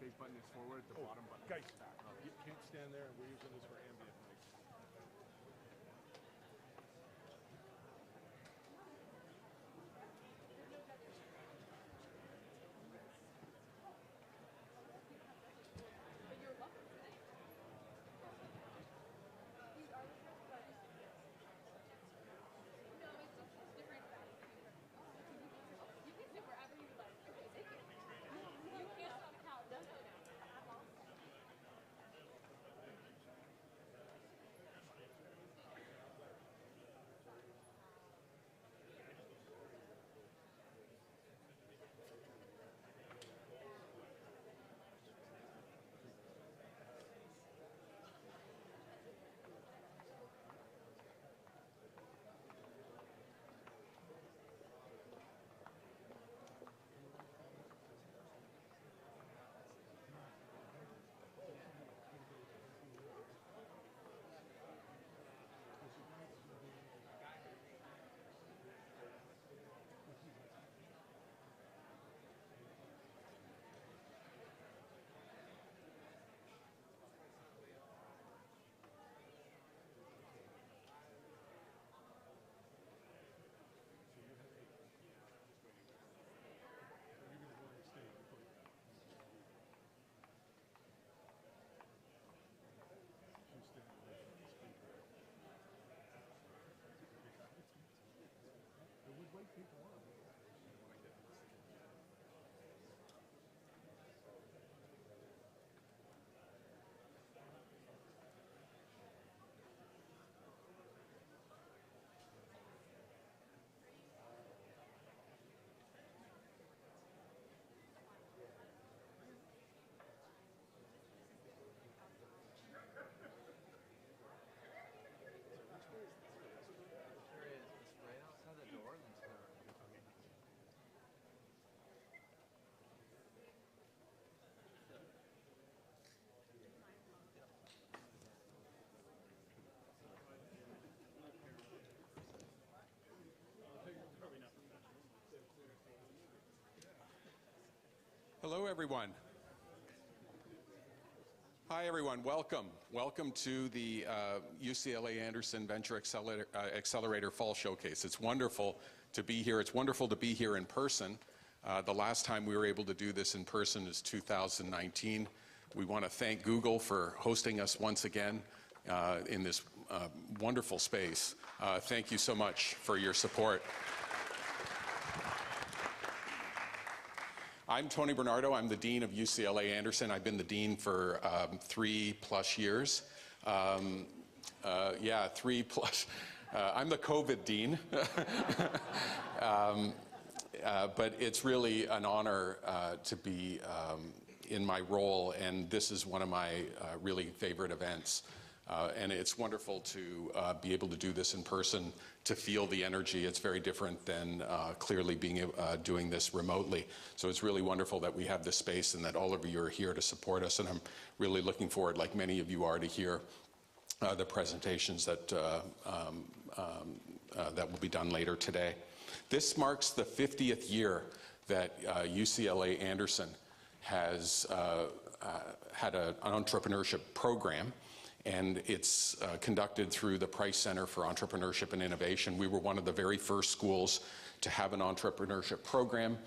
space button is forward, the bottom button Guys, is back. you can't stand there. We're using this for ambient noise. Hello, everyone. Hi, everyone. Welcome. Welcome to the UCLA Anderson Venture Accelerator Fall Showcase. It's wonderful to be here. It's wonderful to be here in person. The last time we were able to do this in person is 2019. We want to thank Google for hosting us once again in this wonderful space. Thank you so much for your support. I'm Tony Bernardo. I'm the Dean of UCLA Anderson. I've been the Dean for 3+ years. 3+. I'm the COVID Dean. But it's really an honor to be in my role, and this is one of my really favorite events. And it's wonderful to be able to do this in person, to feel the energy. It's very different than clearly doing this remotely. So it's really wonderful that we have this space and that all of you are here to support us. And I'm really looking forward, like many of you are, to hear the presentations that will be done later today. This marks the 50th year that UCLA Anderson has had an entrepreneurship program. And it's conducted through the Price Center for Entrepreneurship and Innovation. We were one of the very first schools to have an entrepreneurship program,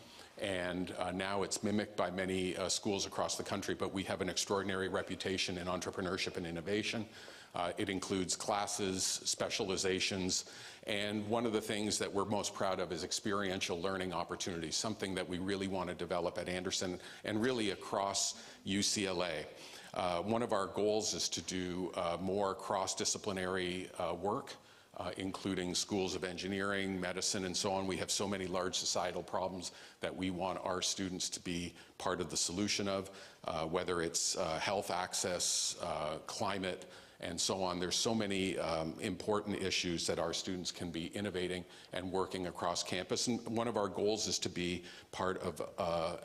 and now it's mimicked by many schools across the country, but we have an extraordinary reputation in entrepreneurship and innovation. It includes classes, specializations, and one of the things that we're most proud of is experiential learning opportunities, something that we really want to develop at Anderson and really across UCLA. One of our goals is to do more cross-disciplinary work, including schools of engineering, medicine, and so on. We have so many large societal problems that we want our students to be part of the solution of, whether it's health access, climate, and so on. There's so many important issues that our students can be innovating and working across campus. And one of our goals is to be part of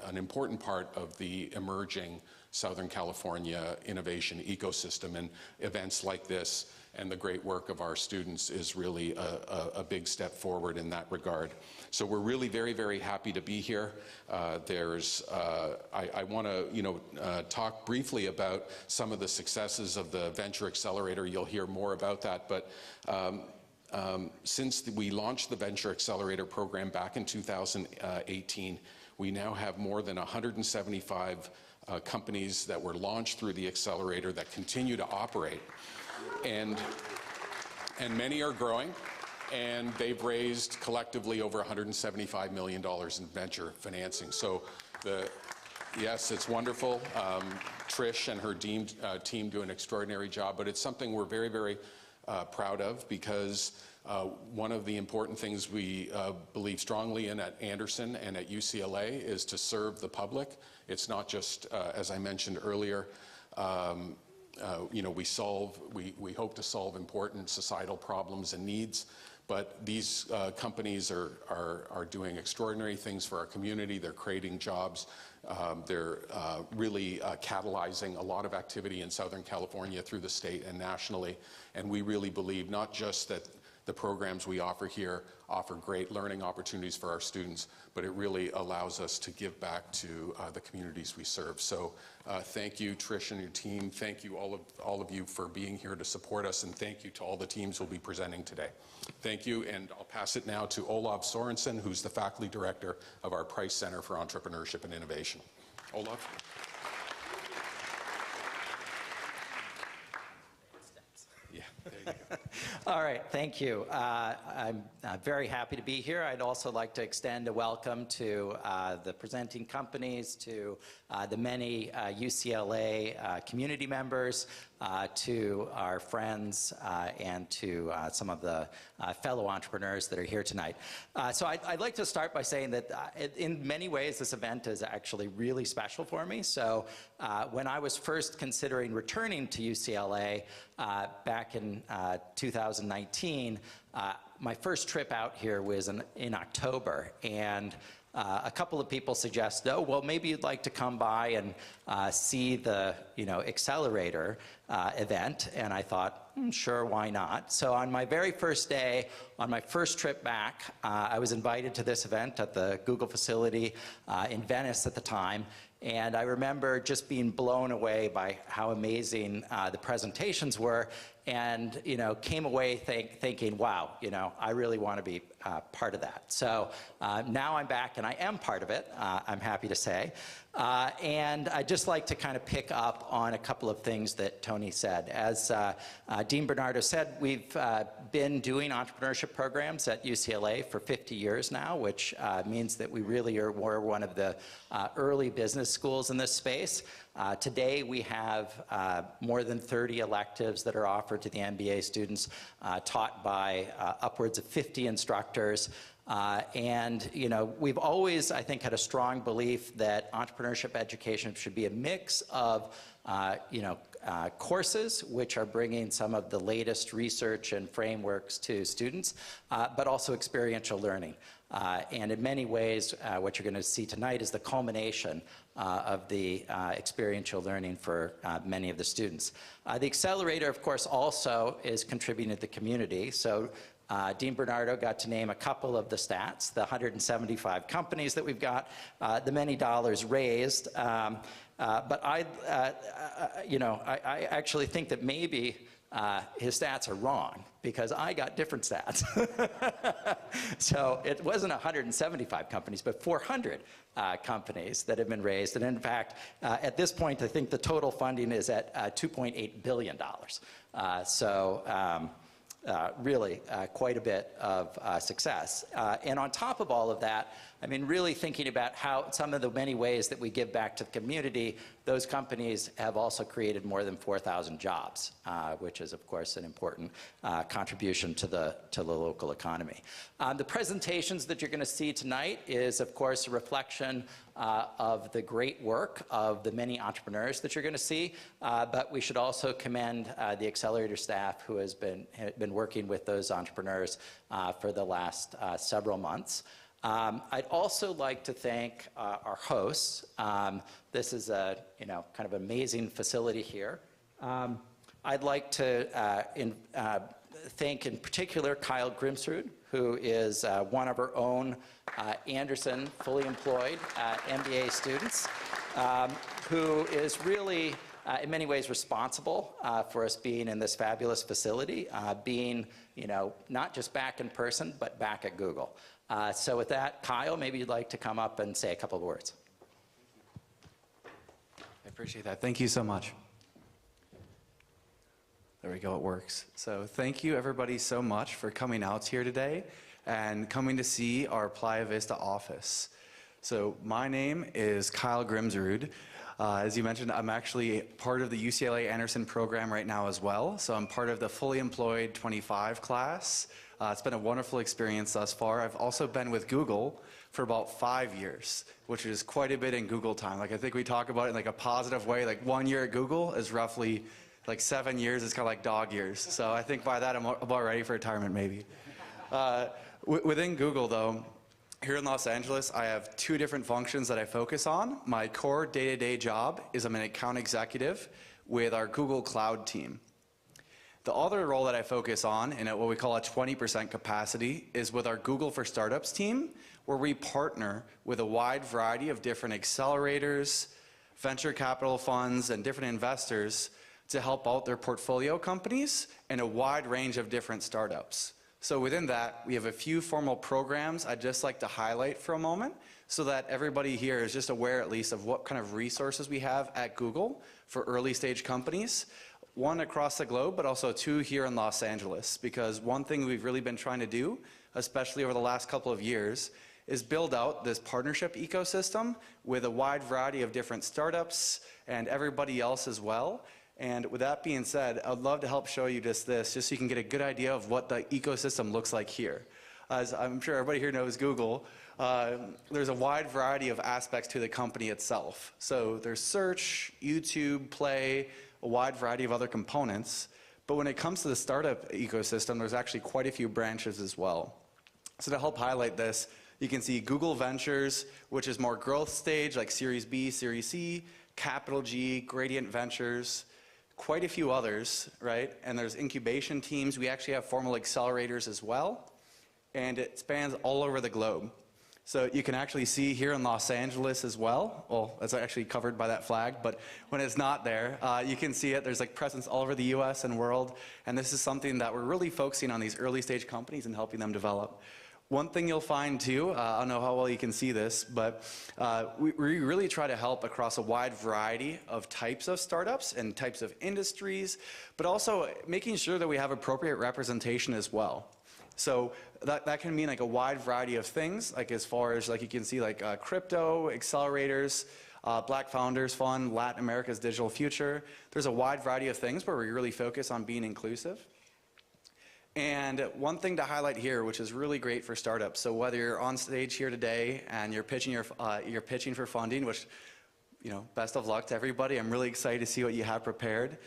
an important part of the emerging Southern California innovation ecosystem, and events like this and the great work of our students is really a big step forward in that regard. So we're really very, very happy to be here. I want to, talk briefly about some of the successes of the Venture Accelerator. You'll hear more about that, but since we launched the Venture Accelerator program back in 2018, we now have more than 175 companies that were launched through the Accelerator that continue to operate. And many are growing, and they've raised collectively over $175 million in venture financing. So yes, it's wonderful. Trish and her team do an extraordinary job, but it's something we're very, very proud of, because one of the important things we believe strongly in at Anderson and at UCLA is to serve the public. It's not just, as I mentioned earlier, we hope to solve important societal problems and needs, but these companies are doing extraordinary things for our community. They're creating jobs. They're really catalyzing a lot of activity in Southern California through the state and nationally. And we really believe not just that the programs we offer here offer great learning opportunities for our students, but it really allows us to give back to the communities we serve. So thank you, Trish and your team. Thank you, all of you, for being here to support us, and thank you to all the teams who will be presenting today. Thank you, and I'll pass it now to Olav Sorensen, who's the faculty director of our Price Center for Entrepreneurship and Innovation. Olav. Yeah, there you go. All right, thank you. I'm very happy to be here. I'd also like to extend a welcome to the presenting companies, to the many UCLA community members, to our friends, and to some of the fellow entrepreneurs that are here tonight. So I'd like to start by saying that in many ways this event is actually really special for me. So when I was first considering returning to UCLA back in 2019, my first trip out here was in October, and a couple of people suggested, oh, well, maybe you'd like to come by and see the Accelerator event, and I thought, sure, why not? So on my very first day, on my first trip back, I was invited to this event at the Google facility in Venice at the time. And I remember just being blown away by how amazing the presentations were, and came away thinking, wow, I really want to be part of that. So now I'm back, and I am part of it, I'm happy to say. And I'd just like to kind of pick up on a couple of things that Tony said. As Dean Bernardo said, we've been doing entrepreneurship programs at UCLA for 50 years now, which means that we really were one of the early business schools in this space. Today we have more than 30 electives that are offered to the MBA students, taught by upwards of 50 instructors. And we've always, I think, had a strong belief that entrepreneurship education should be a mix of courses, which are bringing some of the latest research and frameworks to students, but also experiential learning. And in many ways, what you're going to see tonight is the culmination of the experiential learning for many of the students. The Accelerator, of course, also is contributing to the community. So Dean Bernardo got to name a couple of the stats, the 175 companies that we've got, the many dollars raised. But I actually think that maybe his stats are wrong, because I got different stats. So it wasn't 175 companies, but 400 companies that have been raised. And in fact, at this point, I think the total funding is at $2.8 billion. Really quite a bit of success. And on top of all of that, I mean, really thinking about how some of the many ways that we give back to the community, those companies have also created more than 4,000 jobs, which is, of course, an important contribution to the local economy. The presentations that you're going to see tonight is, of course, a reflection of the great work of the many entrepreneurs that you're going to see, but we should also commend the Accelerator staff who has been working with those entrepreneurs for the last several months. I'd also like to thank our hosts. This is a kind of amazing facility here. I'd like to thank in particular Kyle Grimsrud, who is one of our own Anderson fully employed MBA students, who is really in many ways responsible for us being in this fabulous facility, being, not just back in person, but back at Google. So with that, Kyle, maybe you'd like to come up and say a couple of words. I appreciate that. Thank you so much. There we go, it works. So thank you everybody so much for coming out here today and coming to see our Playa Vista office. So my name is Kyle Grimsrud. As you mentioned, I'm actually part of the UCLA Anderson program right now as well. So I'm part of the fully employed 25 class. It's been a wonderful experience thus far. I've also been with Google for about 5 years, which is quite a bit in Google time. Like I think we talk about it in like a positive way. Like 1 year at Google is roughly like 7 years. It's kind of like dog years. So I think by that I'm about ready for retirement maybe. Within Google though, here in Los Angeles, I have 2 different functions that I focus on. My core day-to-day job is I'm an account executive with our Google Cloud team. The other role that I focus on, in what we call a 20% capacity, is with our Google for Startups team, where we partner with a wide variety of different accelerators, venture capital funds, and different investors to help out their portfolio companies in a wide range of different startups. So within that, we have a few formal programs I'd just like to highlight for a moment so that everybody here is just aware at least of what kind of resources we have at Google for early stage companies. 1 across the globe, but also 2 here in Los Angeles. Because one thing we've really been trying to do, especially over the last couple of years, is build out this partnership ecosystem with a wide variety of different startups and everybody else as well. And with that being said, I'd love to help show you just this, just so you can get a good idea of what the ecosystem looks like here. As I'm sure everybody here knows Google, there's a wide variety of aspects to the company itself. So there's search, YouTube, Play, a wide variety of other components. But when it comes to the startup ecosystem, there's actually quite a few branches as well. So to help highlight this, you can see Google Ventures, which is more growth stage, like Series B, Series C, Capital G, Gradient Ventures, quite a few others, right? And there's incubation teams. We actually have formal accelerators as well. And it spans all over the globe. So you can actually see here in Los Angeles as well. Well, that's actually covered by that flag, but when it's not there, you can see it. There's like presence all over the US and world. And this is something that we're really focusing on these early stage companies and helping them develop. One thing you'll find too, I don't know how well you can see this, but we really try to help across a wide variety of types of startups and types of industries, but also making sure that we have appropriate representation as well. So that can mean like a wide variety of things, like as far as like you can see like crypto, accelerators, Black Founders Fund, Latin America's Digital Future. There's a wide variety of things where we really focus on being inclusive. And one thing to highlight here, which is really great for startups, so whether you're on stage here today and you're pitching for funding, which, best of luck to everybody. I'm really excited to see what you have prepared.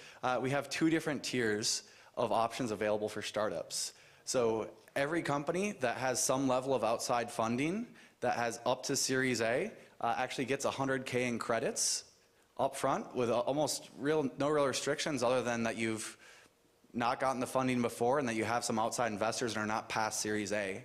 We have 2 different tiers of options available for startups. So every company that has some level of outside funding that has up to Series A actually gets 100K in credits up front with almost no real restrictions other than that you've not gotten the funding before and that you have some outside investors and are not past Series A.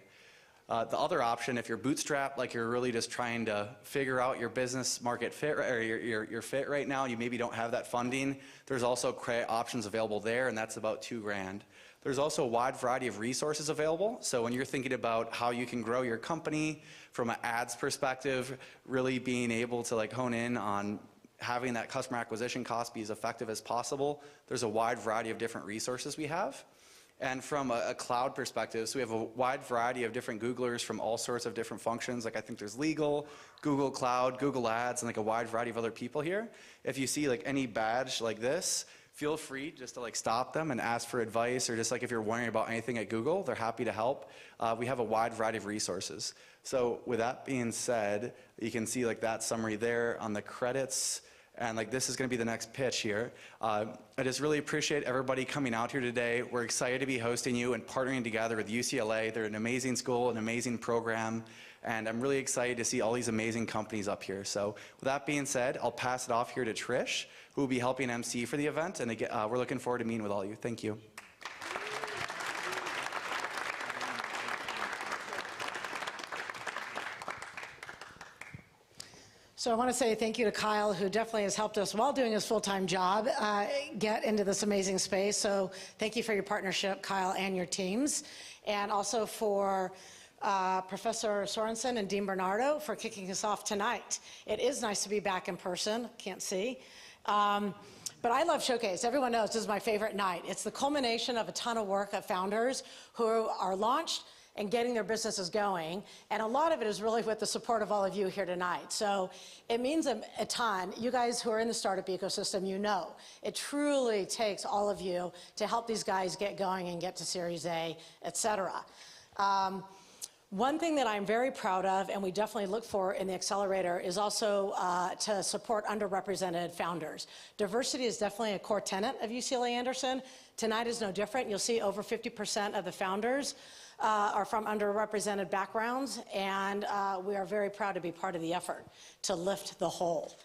The other option, if you're bootstrapped, like you're really just trying to figure out your business market fit or your fit right now, and you maybe don't have that funding, there's also credit options available there, and that's about $2 grand. There's also a wide variety of resources available. So when you're thinking about how you can grow your company from an ads perspective, really being able to like hone in on having that customer acquisition cost be as effective as possible, there's a wide variety of different resources we have. And from a cloud perspective, so we have a wide variety of different Googlers from all sorts of different functions. Like I think there's legal, Google Cloud, Google Ads, and like a wide variety of other people here. If you see like any badge like this, feel free just to like stop them and ask for advice, or just like if you're wondering about anything at Google, they're happy to help. We have a wide variety of resources. So with that being said, you can see like that summary there on the credits. and like this is going to be the next pitch here. I just really appreciate everybody coming out here today. We're excited to be hosting you and partnering together with UCLA. They're an amazing school, an amazing program, and I'm really excited to see all these amazing companies up here. So with that being said, I'll pass it off here to Trish, who will be helping MC for the event, and again, we're looking forward to meeting with all of you. Thank you. So I want to say thank you to Kyle, who definitely has helped us while doing his full-time job get into this amazing space. So thank you for your partnership, Kyle, and your teams. And also for Professor Sorensen and Dean Bernardo for kicking us off tonight. It is nice to be back in person. Can't see. But I love Showcase. Everyone knows this is my favorite night. It's the culmination of a ton of work of founders who are launched and getting their businesses going. And a lot of it is really with the support of all of you here tonight. So it means a ton. You guys who are in the startup ecosystem, you know, it truly takes all of you to help these guys get going and get to Series A, et cetera. One thing that I'm very proud of, and we definitely look for in the Accelerator, is also to support underrepresented founders. Diversity is definitely a core tenet of UCLA Anderson. Tonight is no different. You'll see over 50% of the founders are from underrepresented backgrounds, and we are very proud to be part of the effort to lift the whole.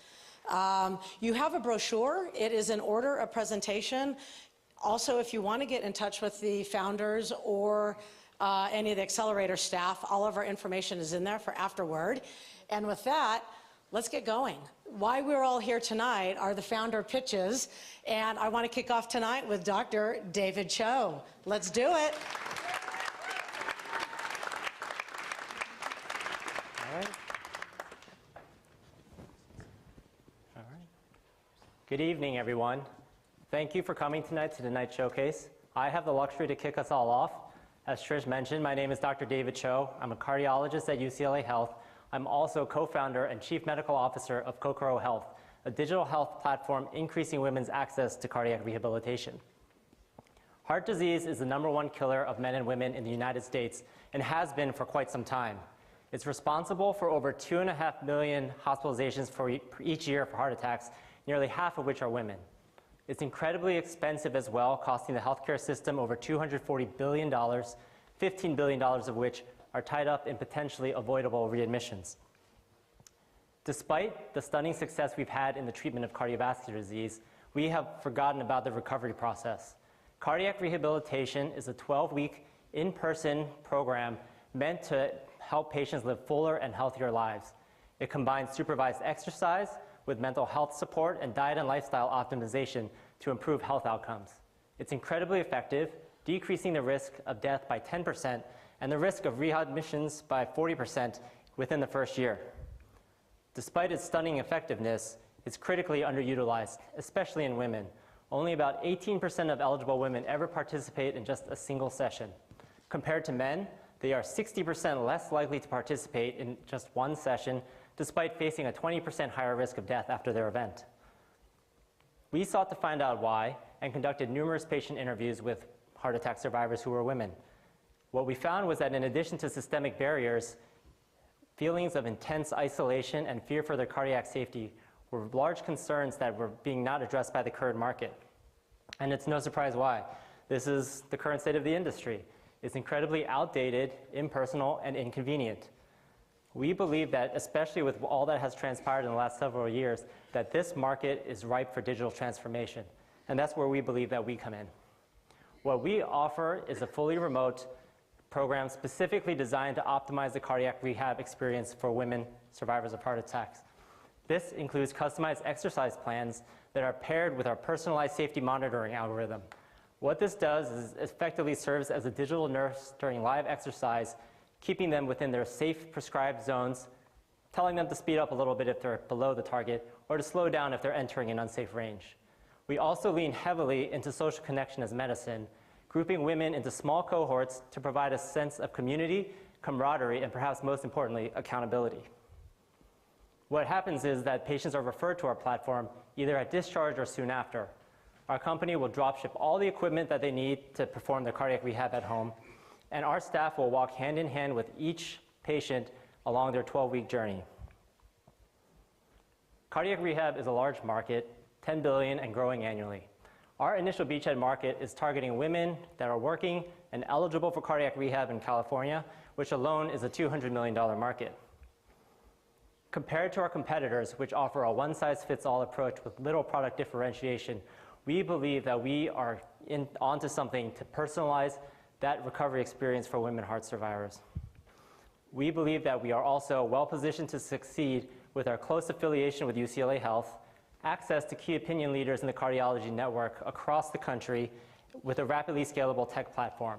You have a brochure. It is in order of presentation. Also, if you want to get in touch with the founders or any of the Accelerator staff, all of our information is in there for afterward. And with that, let's get going. Why we're all here tonight are the founder pitches, and I want to kick off tonight with Dr. David Cho. Let's do it. All right. Good evening, everyone. Thank you for coming tonight to tonight's showcase. I have the luxury to kick us all off. As Trish mentioned, my name is Dr. David Cho. I'm a cardiologist at UCLA Health. I'm also co-founder and chief medical officer of Kokoro Health, a digital health platform increasing women's access to cardiac rehabilitation. Heart disease is the #1 killer of men and women in the United States and has been for quite some time. It's responsible for over 2.5 million hospitalizations for each year for heart attacks, nearly half of which are women. It's incredibly expensive as well, costing the healthcare system over $240 billion, $15 billion of which are tied up in potentially avoidable readmissions. Despite the stunning success we've had in the treatment of cardiovascular disease, we have forgotten about the recovery process. Cardiac rehabilitation is a 12-week in-person program meant to help patients live fuller and healthier lives. It combines supervised exercise with mental health support and diet and lifestyle optimization to improve health outcomes. It's incredibly effective, decreasing the risk of death by 10% and the risk of readmissions by 40% within the first year. Despite its stunning effectiveness, it's critically underutilized, especially in women. Only about 18% of eligible women ever participate in just a single session. Compared to men, they are 60% less likely to participate in just one session, despite facing a 20% higher risk of death after their event. We sought to find out why and conducted numerous patient interviews with heart attack survivors who were women. What we found was that in addition to systemic barriers, feelings of intense isolation and fear for their cardiac safety were large concerns that were being not addressed by the current market. And it's no surprise why. This is the current state of the industry. It's incredibly outdated, impersonal, and inconvenient. We believe that, especially with all that has transpired in the last several years, that this market is ripe for digital transformation. And that's where we believe that we come in. What we offer is a fully remote program specifically designed to optimize the cardiac rehab experience for women survivors of heart attacks. This includes customized exercise plans that are paired with our personalized safety monitoring algorithm. What this does is effectively serves as a digital nurse during live exercise, keeping them within their safe prescribed zones, telling them to speed up a little bit if they're below the target, or to slow down if they're entering an unsafe range. We also lean heavily into social connection as medicine, grouping women into small cohorts to provide a sense of community, camaraderie, and perhaps most importantly, accountability. What happens is that patients are referred to our platform either at discharge or soon after. Our company will drop ship all the equipment that they need to perform their cardiac rehab at home, and our staff will walk hand in hand with each patient along their 12-week journey. Cardiac rehab is a large market, 10 billion and growing annually. Our initial beachhead market is targeting women that are working and eligible for cardiac rehab in California, which alone is a $200 million market. Compared to our competitors, which offer a one-size-fits-all approach with little product differentiation, we believe that we are onto something to personalize that recovery experience for women heart survivors. We believe that we are also well-positioned to succeed with our close affiliation with UCLA Health, access to key opinion leaders in the cardiology network across the country with a rapidly scalable tech platform.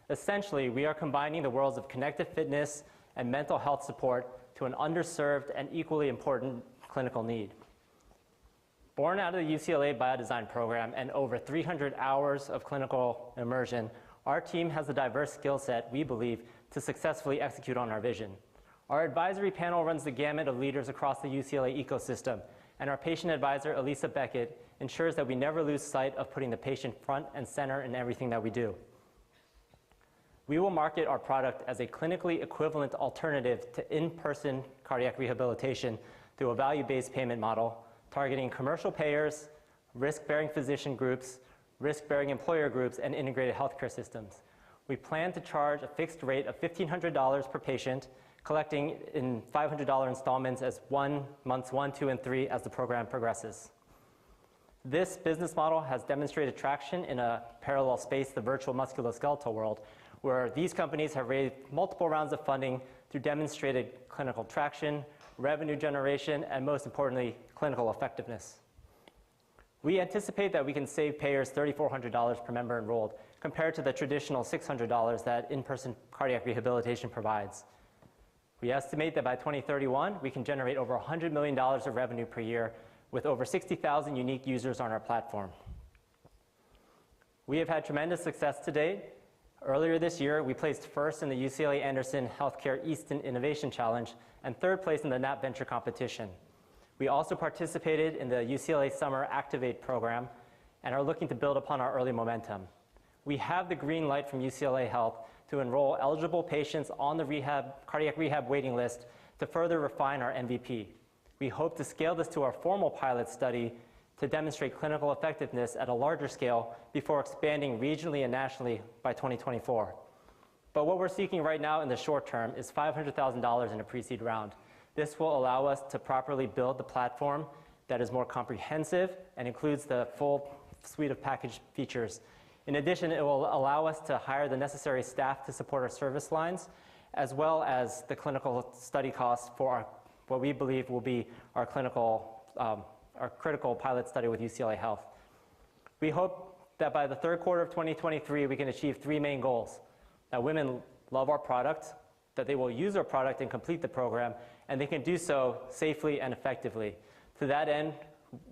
Essentially, we are combining the worlds of connected fitness and mental health support to an underserved and equally important clinical need. Born out of the UCLA Biodesign program and over 300 hours of clinical immersion, our team has a diverse skill set, we believe, to successfully execute on our vision. Our advisory panel runs the gamut of leaders across the UCLA ecosystem, and our patient advisor, Elisa Beckett, ensures that we never lose sight of putting the patient front and center in everything that we do. We will market our product as a clinically equivalent alternative to in-person cardiac rehabilitation through a value-based payment model, targeting commercial payers, risk-bearing physician groups, risk-bearing employer groups, and integrated healthcare systems. We plan to charge a fixed rate of $1,500 per patient, collecting in $500 installments as months 1, 2, and 3 as the program progresses. This business model has demonstrated traction in a parallel space, the virtual musculoskeletal world, where these companies have raised multiple rounds of funding through demonstrated clinical traction, revenue generation, and most importantly, clinical effectiveness. We anticipate that we can save payers $3,400 per member enrolled compared to the traditional $600 that in-person cardiac rehabilitation provides. We estimate that by 2031, we can generate over $100 million of revenue per year with over 60,000 unique users on our platform. We have had tremendous success to date. Earlier this year, we placed first in the UCLA Anderson Healthcare Easton Innovation Challenge and third place in the NAP Venture competition. We also participated in the UCLA Summer Activate program and are looking to build upon our early momentum. We have the green light from UCLA Health to enroll eligible patients on the cardiac rehab waiting list to further refine our MVP. We hope to scale this to our formal pilot study to demonstrate clinical effectiveness at a larger scale before expanding regionally and nationally by 2024. But what we're seeking right now in the short term is $500,000 in a pre-seed round. This will allow us to properly build the platform that is more comprehensive and includes the full suite of package features. In addition, it will allow us to hire the necessary staff to support our service lines, as well as the clinical study costs for what we believe will be our critical pilot study with UCLA Health. We hope that by the third quarter of 2023, we can achieve 3 main goals: that women love our product, that they will use our product and complete the program, and they can do so safely and effectively. To that end,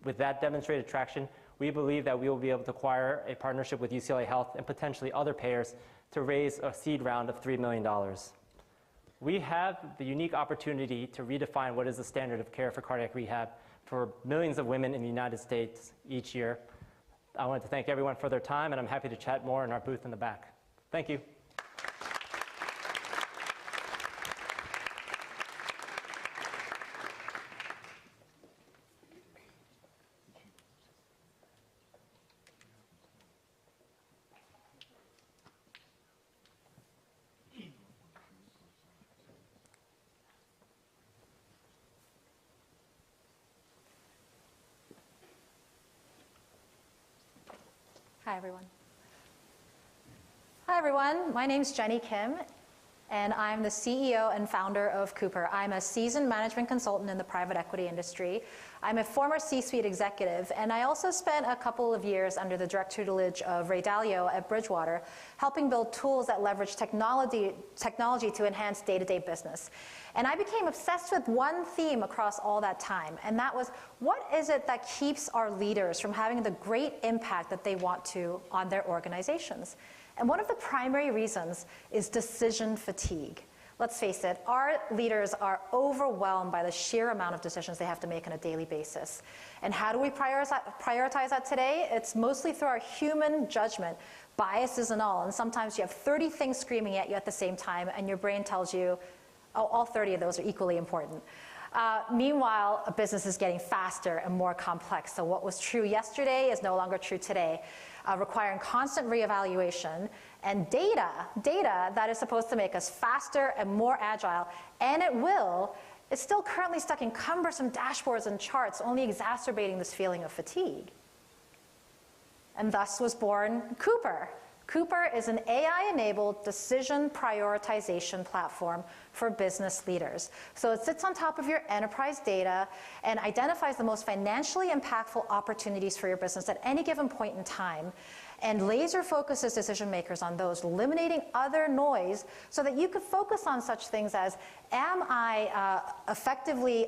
with that demonstrated traction, we believe that we will be able to acquire a partnership with UCLA Health and potentially other payers to raise a seed round of $3 million. We have the unique opportunity to redefine what is the standard of care for cardiac rehab for millions of women in the United States each year. I want to thank everyone for their time, and I'm happy to chat more in our booth in the back. Thank you. Hi, everyone. Hi, everyone. My name's Jenny Kim, and I'm the CEO and founder of Cooper. I'm a seasoned management consultant in the private equity industry. I'm a former C-suite executive, and I also spent a couple of years under the direct tutelage of Ray Dalio at Bridgewater, helping build tools that leverage technology to enhance day-to-day business. And I became obsessed with one theme across all that time, and that was, what is it that keeps our leaders from having the great impact that they want to on their organizations? And one of the primary reasons is decision fatigue. Let's face it, our leaders are overwhelmed by the sheer amount of decisions they have to make on a daily basis. And how do we prioritize that today? It's mostly through our human judgment, biases and all. And sometimes you have 30 things screaming at you at the same time, and your brain tells you, oh, all 30 of those are equally important. Meanwhile, a business is getting faster and more complex. So what was true yesterday is no longer true today, requiring constant reevaluation. And data that is supposed to make us faster and more agile, and it will, is still currently stuck in cumbersome dashboards and charts, only exacerbating this feeling of fatigue. And thus was born Cooper. Cooper is an AI-enabled decision prioritization platform for business leaders. So it sits on top of your enterprise data and identifies the most financially impactful opportunities for your business at any given point in time, and laser focuses decision makers on those, eliminating other noise so that you could focus on such things as, am I effectively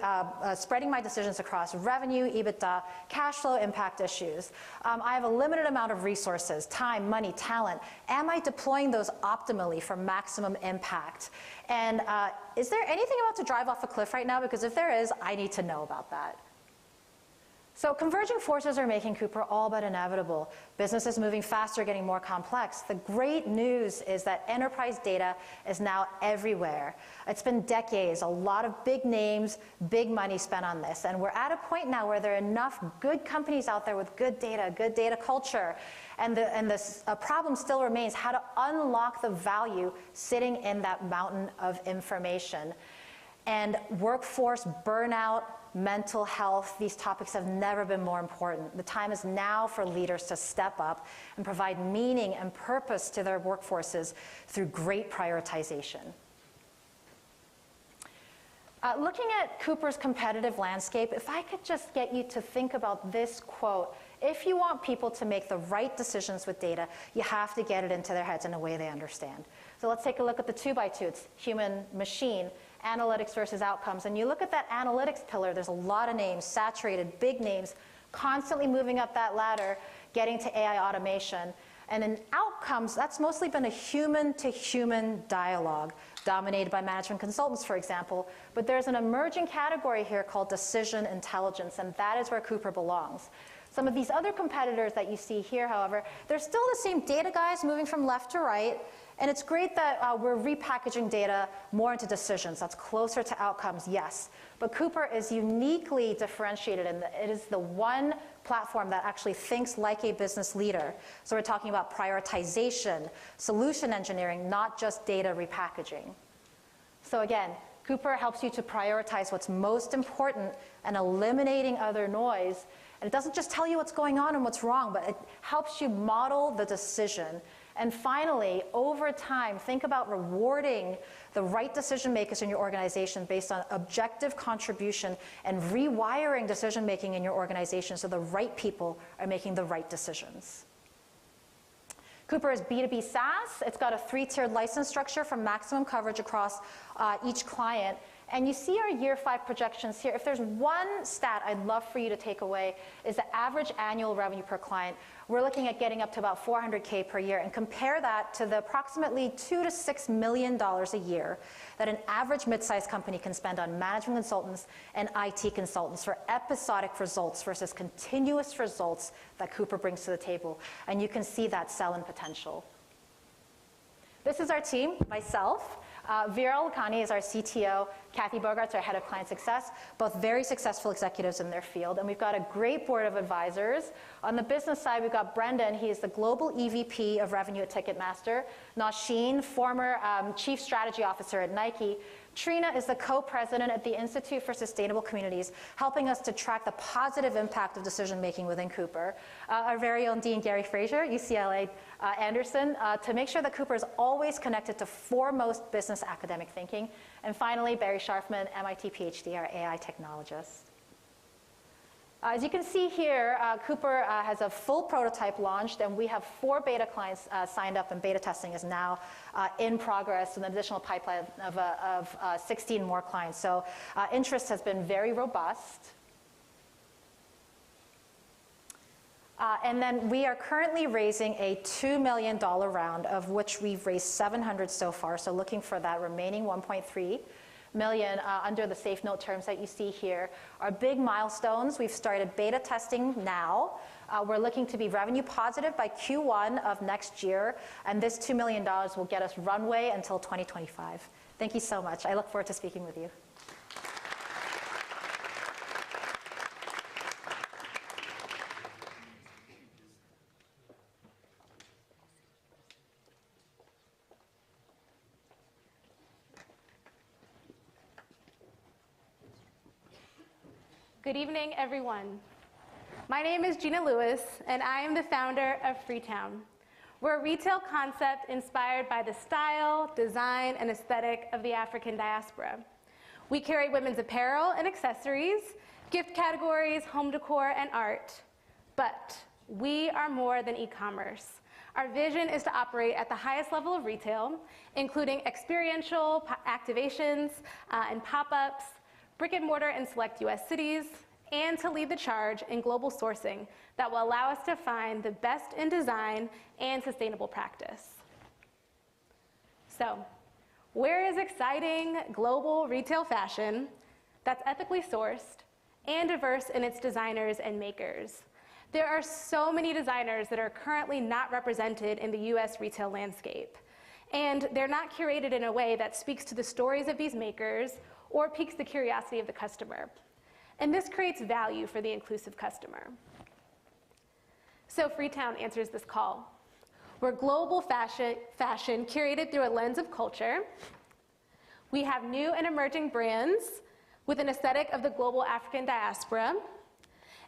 spreading my decisions across revenue, EBITDA, cash flow impact issues? I have a limited amount of resources, time, money, talent. Am I deploying those optimally for maximum impact? And is there anything about to drive off a cliff right now? Because if there is, I need to know about that. So converging forces are making Cooper all but inevitable. Business is moving faster, getting more complex. The great news is that enterprise data is now everywhere. It's been decades, a lot of big names, big money spent on this. And we're at a point now where there are enough good companies out there with good data culture. And the problem still remains how to unlock the value sitting in that mountain of information. And workforce burnout, mental health, these topics have never been more important. The time is now for leaders to step up and provide meaning and purpose to their workforces through great prioritization. Looking at Cooper's competitive landscape, if I could just get you to think about this quote, if you want people to make the right decisions with data, you have to get it into their heads in a way they understand. So let's take a look at the 2x2. It's human machine. Analytics versus outcomes. And you look at that analytics pillar, there's a lot of names, saturated, big names, constantly moving up that ladder, getting to AI automation. And in outcomes, that's mostly been a human-to-human dialogue, dominated by management consultants, for example. But there's an emerging category here called decision intelligence, and that is where Cooper belongs. Some of these other competitors that you see here, however, they're still the same data guys moving from left to right. And it's great that we're repackaging data more into decisions. That's closer to outcomes, yes. But Cooper is uniquely differentiated in that it is the one platform that actually thinks like a business leader. So we're talking about prioritization, solution engineering, not just data repackaging. So again, Cooper helps you to prioritize what's most important and eliminating other noise. And it doesn't just tell you what's going on and what's wrong, but it helps you model the decision. And finally, over time, think about rewarding the right decision makers in your organization based on objective contribution and rewiring decision making in your organization so the right people are making the right decisions. Cooper is B2B SaaS. It's got a 3-tiered license structure for maximum coverage across each client. And you see our year 5 projections here. If there's one stat I'd love for you to take away is the average annual revenue per client. We're looking at getting up to about $400K per year, and compare that to the approximately $2 to $6 million a year that an average mid-sized company can spend on management consultants and IT consultants for episodic results versus continuous results that Cooper brings to the table. And you can see that sell-in potential. This is our team, myself. Vera Lakhani is our CTO. Kathy Bogart's our head of client success, both very successful executives in their field. And we've got a great board of advisors. On the business side, we've got Brendan. He is the global EVP of revenue at Ticketmaster. Nausheen, former chief strategy officer at Nike. Trina is the co-president at the Institute for Sustainable Communities, helping us to track the positive impact of decision-making within Cooper. Our very own Dean Gary Frazier, UCLA Anderson, to make sure that Cooper is always connected to foremost business academic thinking. And finally, Barry Scharfman, MIT PhD, our AI technologist. As you can see here, Cooper has a full prototype launched, and we have 4 beta clients signed up, and beta testing is now in progress, with an additional pipeline of 16 more clients. So interest has been very robust. And then we are currently raising a $2 million round, of which we've raised 700 so far, so looking for that remaining 1.3 million under the safe note terms that you see here. Our big milestones, we've started beta testing now. We're looking to be revenue positive by Q1 of next year, and this $2 million will get us runway until 2025. Thank you so much. I look forward to speaking with you. Good evening, everyone. My name is Gina Lewis, and I am the founder of Freetown. We're a retail concept inspired by the style, design, and aesthetic of the African diaspora. We carry women's apparel and accessories, gift categories, home decor, and art. But we are more than e-commerce. Our vision is to operate at the highest level of retail, including experiential activations and pop-ups, brick and mortar in select US cities, and to lead the charge in global sourcing that will allow us to find the best in design and sustainable practice. So, where is exciting global retail fashion that's ethically sourced and diverse in its designers and makers? There are so many designers that are currently not represented in the US retail landscape, and they're not curated in a way that speaks to the stories of these makers or piques the curiosity of the customer. And this creates value for the inclusive customer. So Freetown answers this call. We're global fashion curated through a lens of culture. We have new and emerging brands with an aesthetic of the global African diaspora.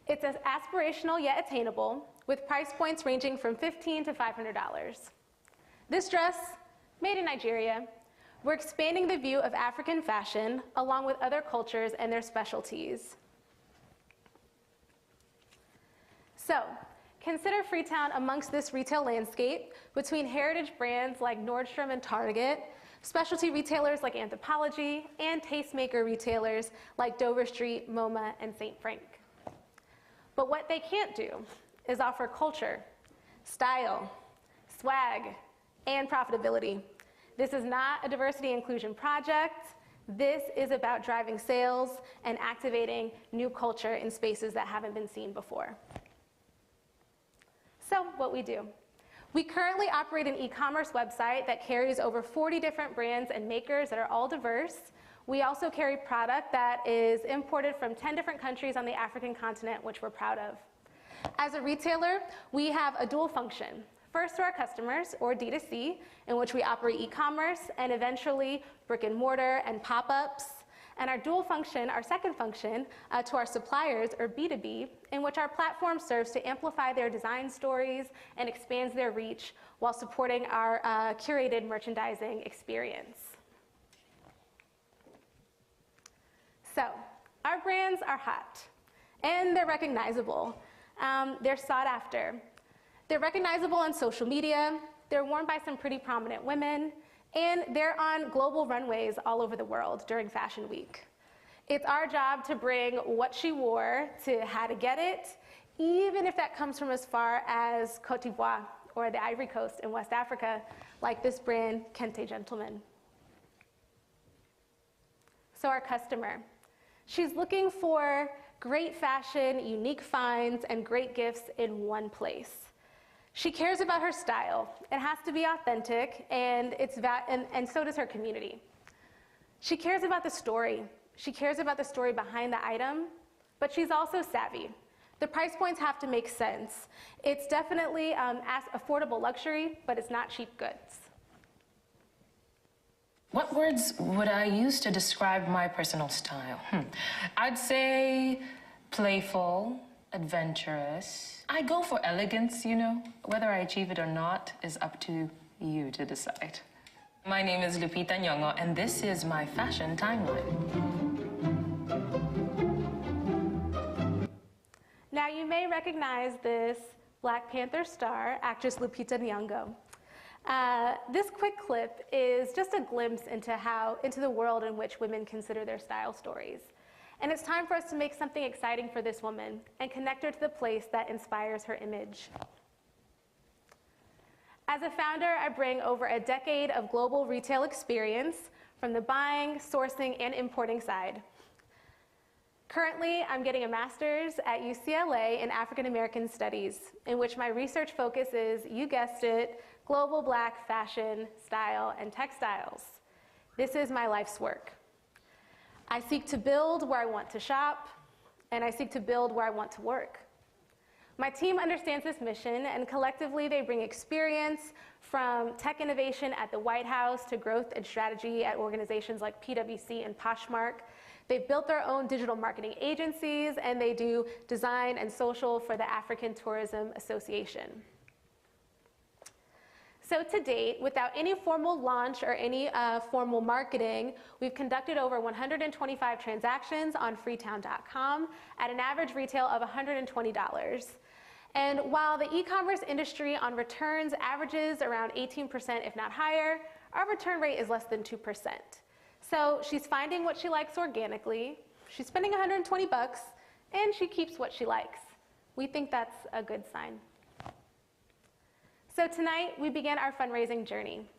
It's as aspirational yet attainable, with price points ranging from $15 to $500. This dress, made in Nigeria, we're expanding the view of African fashion along with other cultures and their specialties. So, consider Freetown amongst this retail landscape between heritage brands like Nordstrom and Target, specialty retailers like Anthropologie, and tastemaker retailers like Dover Street, MoMA, and St. Frank. But what they can't do is offer culture, style, swag, and profitability. This is not a diversity inclusion project. This is about driving sales and activating new culture in spaces that haven't been seen before. So what we do. We currently operate an e-commerce website that carries over 40 different brands and makers that are all diverse. We also carry product that is imported from 10 different countries on the African continent, which we're proud of. As a retailer, we have a dual function. First to our customers, or D2C, in which we operate e-commerce and eventually brick and mortar and pop-ups. And our dual function, our second function, to our suppliers, or B2B, in which our platform serves to amplify their design stories and expands their reach while supporting our curated merchandising experience. So, our brands are hot, and they're recognizable. They're sought after. They're recognizable on social media, they're worn by some pretty prominent women, and they're on global runways all over the world during Fashion Week. It's our job to bring what she wore to how to get it, even if that comes from as far as Côte d'Ivoire or the Ivory Coast in West Africa, like this brand, Kente Gentleman. So our customer, she's looking for great fashion, unique finds, and great gifts in one place. She cares about her style. It has to be authentic, and so does her community. She cares about the story. She cares about the story behind the item, but she's also savvy. The price points have to make sense. It's definitely affordable luxury, but it's not cheap goods. What words would I use to describe my personal style? I'd say playful, adventurous. I go for elegance, you know. Whether I achieve it or not is up to you to decide. My name is Lupita Nyong'o, and this is my fashion timeline. Now, you may recognize this Black Panther star, actress Lupita Nyong'o. This quick clip is just a glimpse into the world in which women consider their style stories. And it's time for us to make something exciting for this woman and connect her to the place that inspires her image. As a founder, I bring over a decade of global retail experience from the buying, sourcing, and importing side. Currently, I'm getting a master's at UCLA in African American Studies, in which my research focus is, you guessed it, global Black fashion, style, and textiles. This is my life's work. I seek to build where I want to shop, and I seek to build where I want to work. My team understands this mission, and collectively they bring experience from tech innovation at the White House to growth and strategy at organizations like PwC and Poshmark They've built their own digital marketing agencies, and they do design and social for the African Tourism Association. So to date, without any formal launch or any formal marketing, we've conducted over 125 transactions on freetown.com at an average retail of $120. And while the e-commerce industry on returns averages around 18%, if not higher, our return rate is less than 2%. So she's finding what she likes organically, she's spending 120 bucks, and she keeps what she likes. We think that's a good sign. So tonight, we begin our fundraising journey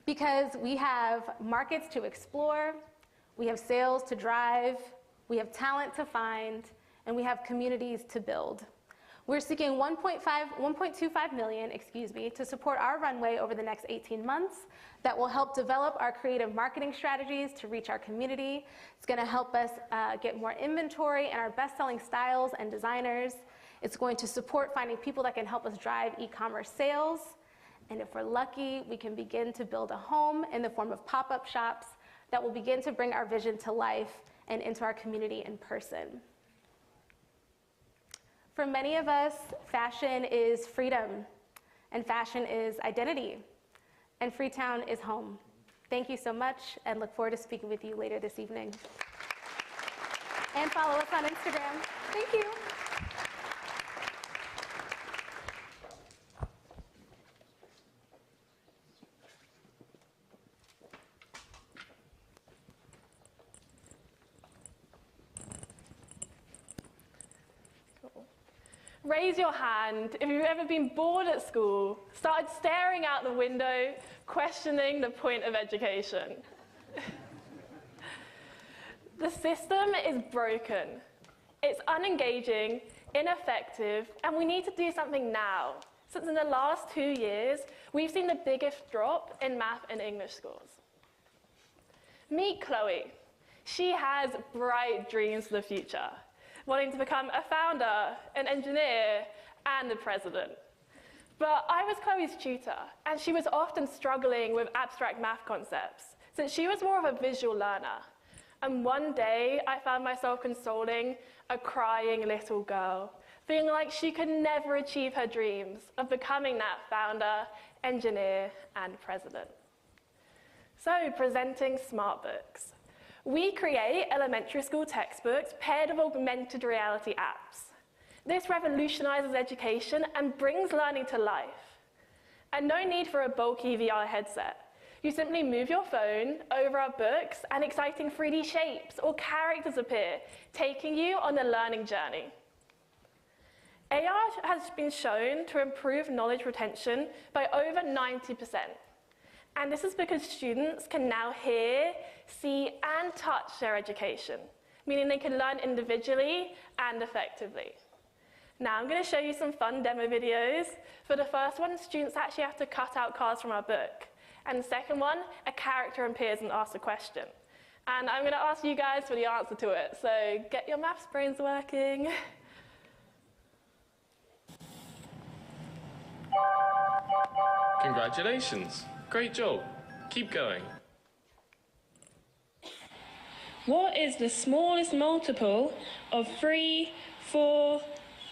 because we have markets to explore, we have sales to drive, we have talent to find, and we have communities to build. We're seeking $1.25 million, to support our runway over the next 18 months that will help develop our creative marketing strategies to reach our community. It's gonna help us get more inventory and our best-selling styles and designers. It's going to support finding people that can help us drive e-commerce sales. And if we're lucky, we can begin to build a home in the form of pop-up shops that will begin to bring our vision to life and into our community in person. For many of us, fashion is freedom, and fashion is identity, and Freetown is home. Thank you so much, and look forward to speaking with you later this evening. And follow us on Instagram. Thank you. Raise your hand if you've ever been bored at school, started staring out the window, questioning the point of education. The system is broken. It's unengaging, ineffective, and we need to do something now. Since in the last 2 years, we've seen the biggest drop in math and English scores. Meet Chloe. She has bright dreams for the future, wanting to become a founder, an engineer, and a president. But I was Chloe's tutor, and she was often struggling with abstract math concepts, since she was more of a visual learner. And one day, I found myself consoling a crying little girl, feeling like she could never achieve her dreams of becoming that founder, engineer, and president. So, presenting Smart Books. We create elementary school textbooks paired with augmented reality apps. This revolutionizes education and brings learning to life. And no need for a bulky VR headset. You simply move your phone over our books and exciting 3D shapes or characters appear, taking you on a learning journey. AR has been shown to improve knowledge retention by over 90%. And this is because students can now hear, see, and touch their education, meaning they can learn individually and effectively. Now I'm going to show you some fun demo videos. For the first one, students actually have to cut out cards from our book. And the second one, a character appears and asks a question. And I'm going to ask you guys for the answer to it, so get your maths brains working. Congratulations. Great job. Keep going. What is the smallest multiple of 3, 4,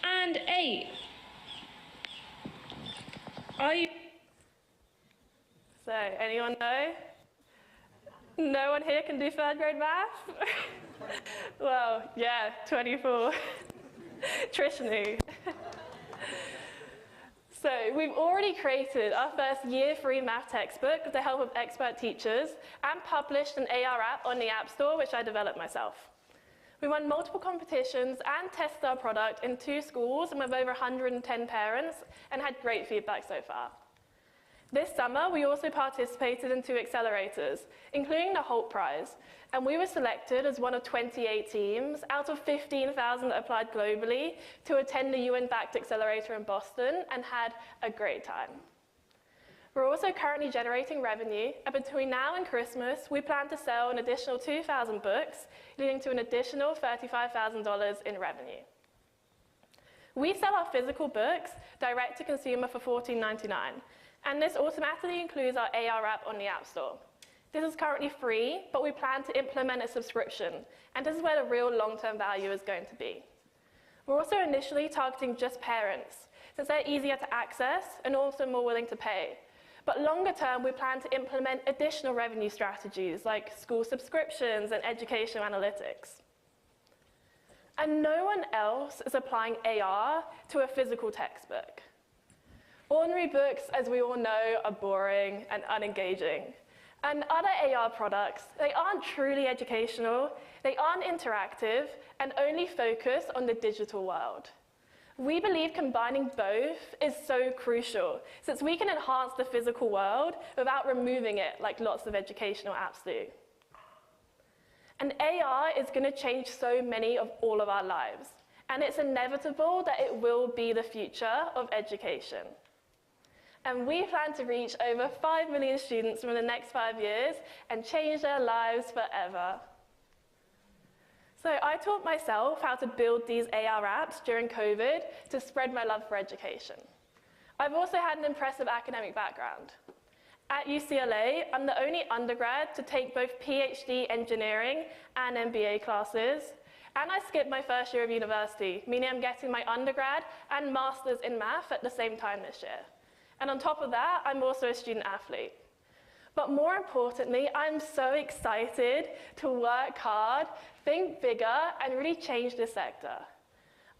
and 8? Are you... So, anyone know? No one here can do third grade math? Well, yeah, 24. Trish knew. So we've already created our first year 3 math textbook with the help of expert teachers and published an AR app on the App Store, which I developed myself. We won multiple competitions and tested our product in 2 schools and with over 110 parents and had great feedback so far. This summer, we also participated in 2 accelerators, including the Holt Prize, and we were selected as one of 28 teams out of 15,000 that applied globally to attend the UN-backed Accelerator in Boston and had a great time. We're also currently generating revenue, and between now and Christmas, we plan to sell an additional 2,000 books, leading to an additional $35,000 in revenue. We sell our physical books direct to consumer for $14.99. And this automatically includes our AR app on the App Store. This is currently free, but we plan to implement a subscription, and this is where the real long-term value is going to be. We're also initially targeting just parents, since they're easier to access and also more willing to pay. But longer term, we plan to implement additional revenue strategies like school subscriptions and educational analytics. And no one else is applying AR to a physical textbook. Ordinary books, as we all know, are boring and unengaging. And other AR products, they aren't truly educational, they aren't interactive, and only focus on the digital world. We believe combining both is so crucial, since we can enhance the physical world without removing it like lots of educational apps do. And AR is going to change so many of all of our lives, and it's inevitable that it will be the future of education. And we plan to reach over 5 million students within the next 5 years and change their lives forever. So I taught myself how to build these AR apps during COVID to spread my love for education. I've also had an impressive academic background. At UCLA, I'm the only undergrad to take both PhD engineering and MBA classes, and I skipped my first year of university, meaning I'm getting my undergrad and master's in math at the same time this year. And on top of that, I'm also a student athlete. But more importantly, I'm so excited to work hard, think bigger, and really change this sector.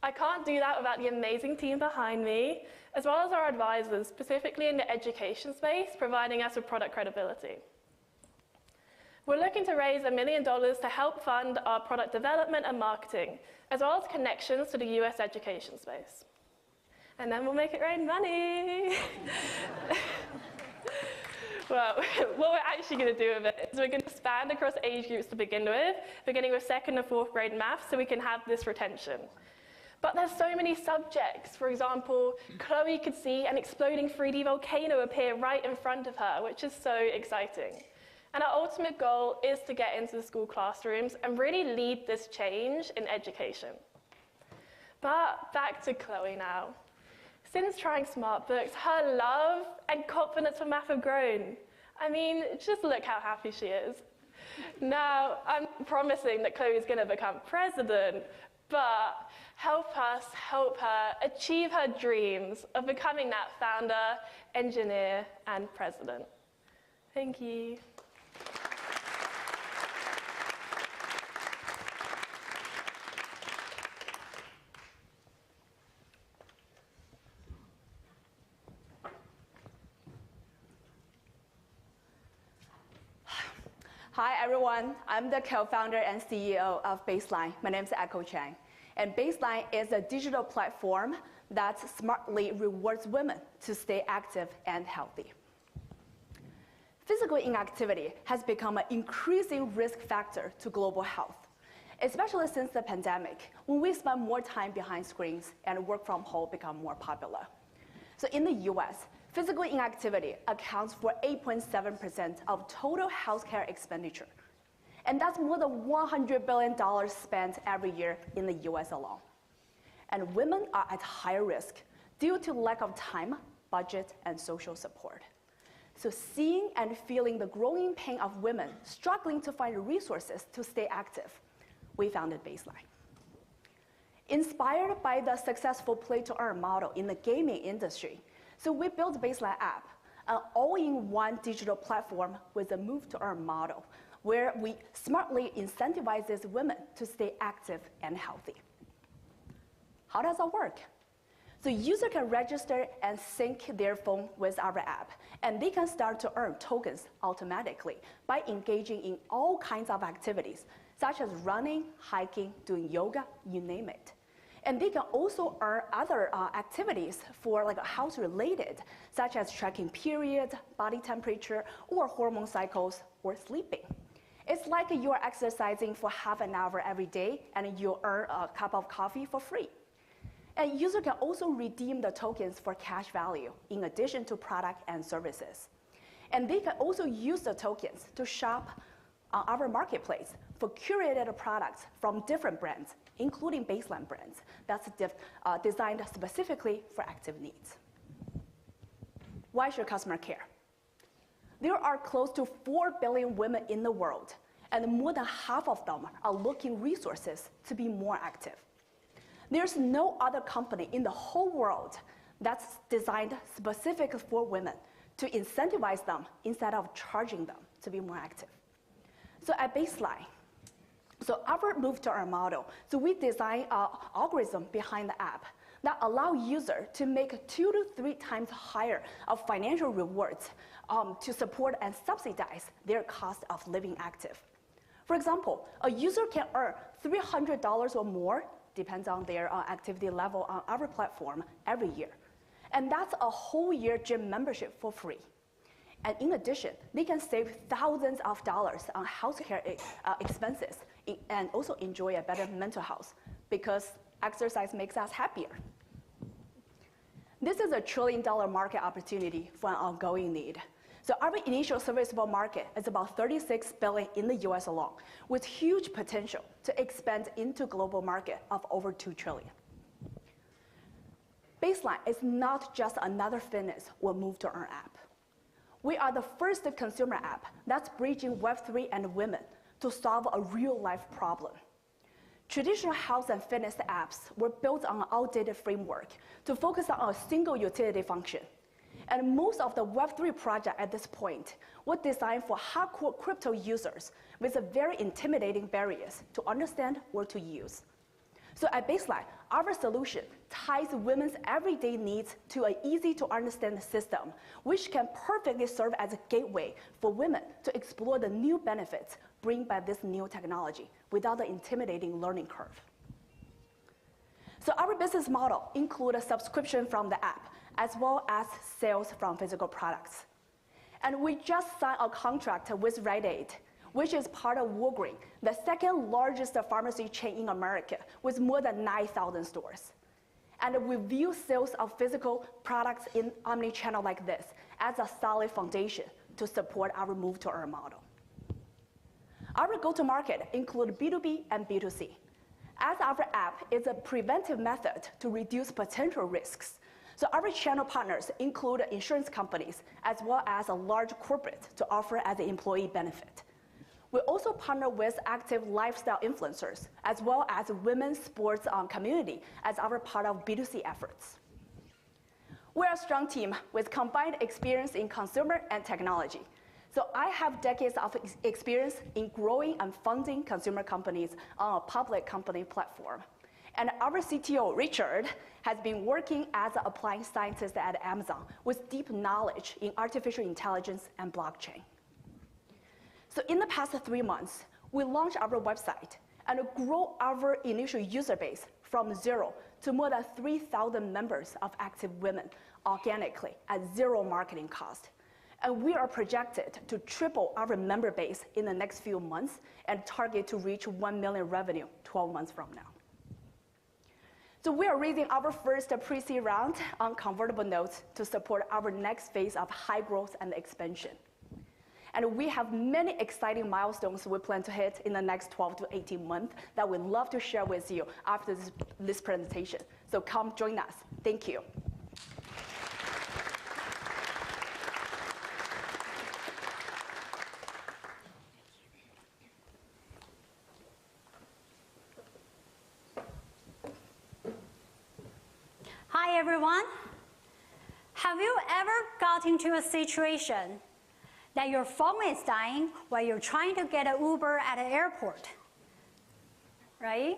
I can't do that without the amazing team behind me, as well as our advisors, specifically in the education space, providing us with product credibility. We're looking to raise $1 million to help fund our product development and marketing, as well as connections to the US education space. And then we'll make it rain money. Well, what we're actually going to do with it is we're going to expand across age groups to begin with, beginning with 2nd and 4th grade math, so we can have this retention. But there's so many subjects. For example, Chloe could see an exploding 3D volcano appear right in front of her, which is so exciting. And our ultimate goal is to get into the school classrooms and really lead this change in education. But back to Chloe now. Since trying smart books, her love and confidence for math have grown. I mean, just look how happy she is. Now, I'm promising that Chloe's going to become president, but help us help her achieve her dreams of becoming that founder, engineer, and president. Thank you. Hi, everyone. I'm the co-founder and CEO of Baseline. My name is Echo Chang. And Baseline is a digital platform that smartly rewards women to stay active and healthy. Physical inactivity has become an increasing risk factor to global health, especially since the pandemic, when we spend more time behind screens and work from home become more popular. So in the US, physical inactivity accounts for 8.7% of total healthcare expenditure. And that's more than $100 billion spent every year in the US alone. And women are at higher risk due to lack of time, budget, and social support. So seeing and feeling the growing pain of women struggling to find resources to stay active, we founded Baseline. Inspired by the successful play-to-earn model in the gaming industry, so we built Baseline app, an all-in-one digital platform with a move-to-earn model, where we smartly incentivizes women to stay active and healthy. How does that work? So user can register and sync their phone with our app, and they can start to earn tokens automatically by engaging in all kinds of activities, such as running, hiking, doing yoga, you name it. And they can also earn other activities for like health-related, such as tracking periods, body temperature, or hormone cycles, or sleeping. It's like you're exercising for half an hour every day, and you earn a cup of coffee for free. And users can also redeem the tokens for cash value, in addition to product and services. And they can also use the tokens to shop on our marketplace for curated products from different brands, including Baseline brands that's designed specifically for active needs. Why should customer care? There are close to 4 billion women in the world, and more than half of them are looking resources to be more active. There's no other company in the whole world that's designed specifically for women to incentivize them instead of charging them to be more active. So at baseline, our move to our model, we design an algorithm behind the app that allow users to make 2 to 3 times higher of financial rewards to support and subsidize their cost of living active. For example, a user can earn $300 or more, depends on their activity level on our platform, every year. And that's a whole year gym membership for free. And in addition, they can save thousands of dollars on healthcare expenses and also enjoy a better mental health because exercise makes us happier. This is a $1 trillion market opportunity for an ongoing need. So our initial serviceable market is about $36 billion in the US alone, with huge potential to expand into global market of over $2 trillion. Baseline is not just another fitness or move to earn app. We are the first consumer app that's bridging Web3 and women to solve a real-life problem. Traditional health and fitness apps were built on an outdated framework to focus on a single utility function. And most of the Web3 projects at this point were designed for hardcore crypto users with a very intimidating barriers to understand or to use. So at baseline, our solution ties women's everyday needs to an easy-to-understand system, which can perfectly serve as a gateway for women to explore the new benefits bring by this new technology without the intimidating learning curve. So our business model includes a subscription from the app, as well as sales from physical products. And we just signed a contract with Rite Aid, which is part of Walgreens, the second largest pharmacy chain in America with more than 9,000 stores. And we view sales of physical products in omni-channel like this as a solid foundation to support our move to our model. Our go-to-market include B2B and B2C. As our app is a preventive method to reduce potential risks, so our channel partners include insurance companies as well as a large corporate to offer as an employee benefit. We also partner with active lifestyle influencers as well as women's sports community as our part of B2C efforts. We're a strong team with combined experience in consumer and technology. So I have decades of experience in growing and funding consumer companies on a public company platform. And our CTO, Richard, has been working as an applied scientist at Amazon with deep knowledge in artificial intelligence and blockchain. So in the past 3 months, we launched our website and grow our initial user base from 0 to more than 3,000 members of active women organically at 0 marketing cost. And we are projected to triple our member base in the next few months and target to reach 1 million revenue 12 months from now. So we are raising our first pre-seed round on convertible notes to support our next phase of high growth and expansion. And we have many exciting milestones we plan to hit in the next 12 to 18 months that we'd love to share with you after this presentation. So come join us. Thank you. Hi, everyone. Have you ever got into a situation that your phone is dying while you're trying to get an Uber at an airport, right?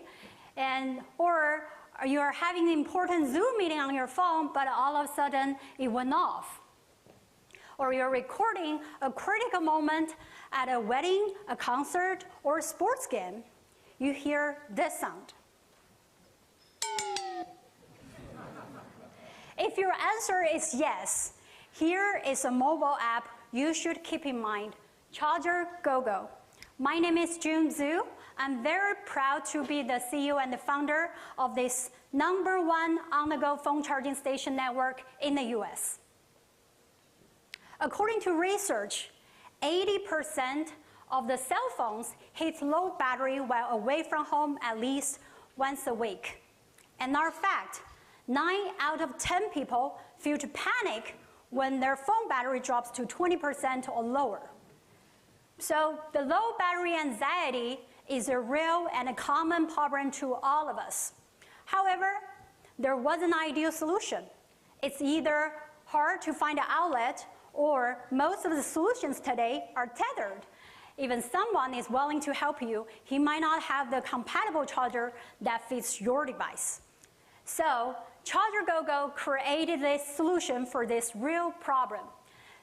Or you're having an important Zoom meeting on your phone, but all of a sudden it went off. Or you're recording a critical moment at a wedding, a concert, or a sports game. You hear this sound. If your answer is yes, here is a mobile app you should keep in mind, Charger GoGo. My name is Jun Zhu. I'm very proud to be the CEO and the founder of this #1 on-the-go phone charging station network in the US. According to research, 80% of the cell phones hit low battery while away from home at least once a week. And our fact, 9 out of 10 people feel panic when their phone battery drops to 20% or lower. So the low battery anxiety is a real and a common problem to all of us. However, there was an ideal solution. It's either hard to find an outlet, or most of the solutions today are tethered. Even someone is willing to help you, he might not have the compatible charger that fits your device. So ChargerGoGo created this solution for this real problem.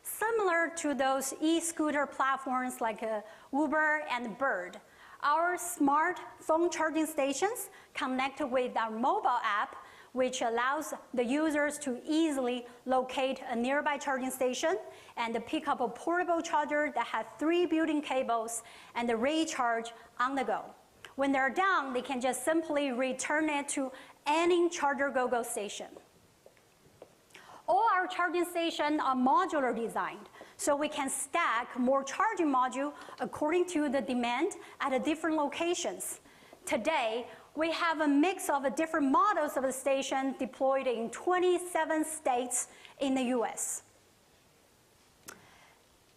Similar to those e-scooter platforms like Uber and Bird, our smart phone charging stations connect with our mobile app, which allows the users to easily locate a nearby charging station and pick up a portable charger that has 3 built-in cables and recharge on the go. When they're done, they can just simply return it to any ChargerGoGo station. All our charging stations are modular designed, so we can stack more charging modules according to the demand at different locations. Today, we have a mix of different models of the station deployed in 27 states in the US.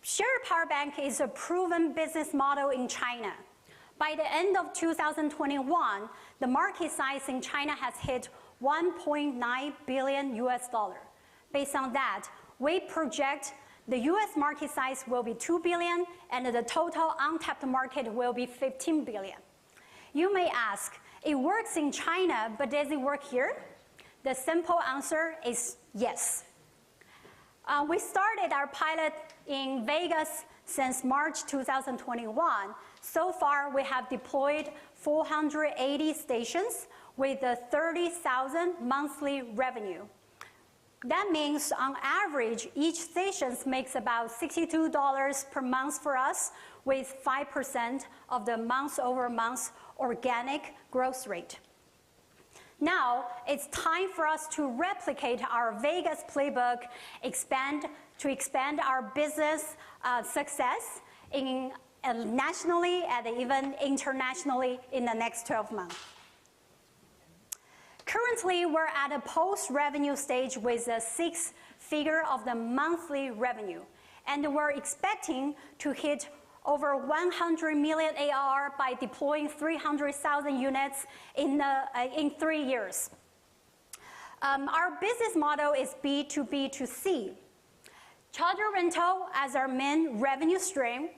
Shared power bank is a proven business model in China. By the end of 2021, the market size in China has hit $1.9 billion US. Based on that, we project the US market size will be $2 billion and the total untapped market will be $15 billion. You may ask, it works in China, but does it work here? The simple answer is yes. We started our pilot in Vegas since March 2021. So far, we have deployed 480 stations with a 30,000 monthly revenue. That means on average, each station makes about $62 per month for us with 5% of the month-over-month organic growth rate. Now, it's time for us to replicate our Vegas playbook, to expand our business success nationally and even internationally in the next 12 months. Currently, we're at a post-revenue stage with a 6-figure of the monthly revenue, and we're expecting to hit over 100 million ARR by deploying 300,000 units in 3 years. Our business model is B2B2C. Charger rental as our main revenue stream,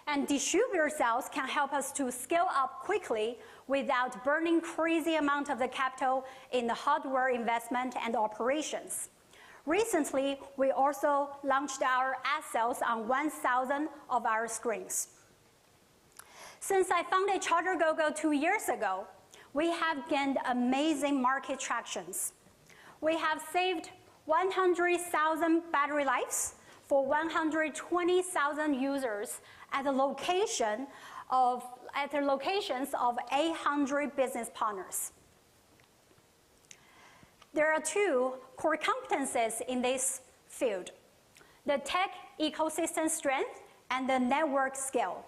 and distributor sales can help us to scale up quickly without burning crazy amount of the capital in the hardware investment and operations. Recently, we also launched our ad sales on 1,000 of our screens. Since I founded ChargerGoGo 2 years ago, we have gained amazing market tractions. We have saved 100,000 battery lives for 120,000 users at the locations of 800 business partners. There are 2 core competencies in this field: the tech ecosystem strength and the network scale.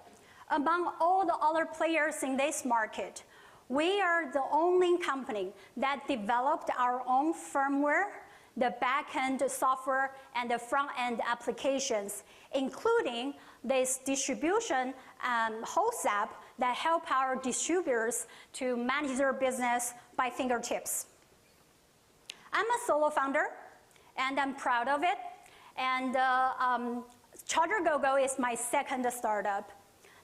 Among all the other players in this market, we are the only company that developed our own firmware, the back-end software, and the front-end applications, including this distribution host app that help our distributors to manage their business by fingertips. I'm a solo founder, and I'm proud of it. And ChargerGoGo is my second startup.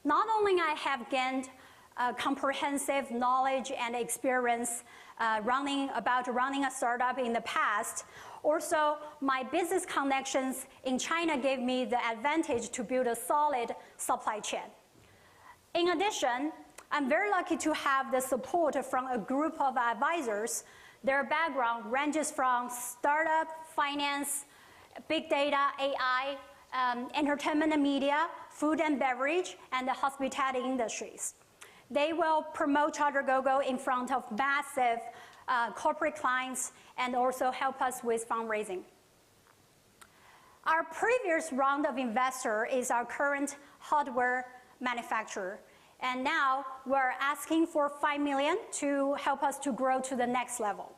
Not only I have gained comprehensive knowledge and experience running a startup in the past, also my business connections in China gave me the advantage to build a solid supply chain. In addition, I'm very lucky to have the support from a group of advisors. Their background ranges from startup, finance, big data, AI, entertainment and media, food and beverage, and the hospitality industries. They will promote ChargerGoGo in front of massive corporate clients and also help us with fundraising. Our previous round of investor is our current hardware manufacturer. And now we're asking for $5 million to help us to grow to the next level.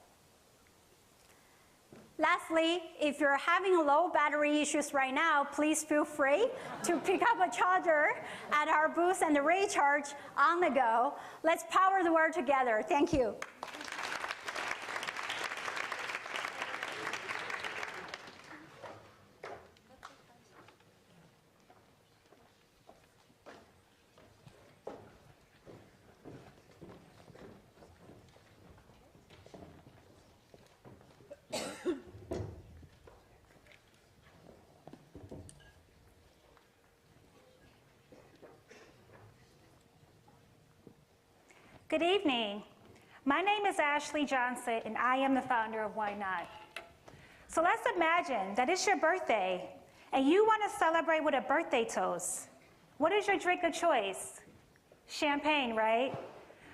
Lastly, if you're having low battery issues right now, please feel free to pick up a charger at our booth and recharge on the go. Let's power the world together. Thank you. Good evening. My name is Ashley Johnson, and I am the founder of Why Not? So let's imagine that it's your birthday, and you want to celebrate with a birthday toast. What is your drink of choice? Champagne, right?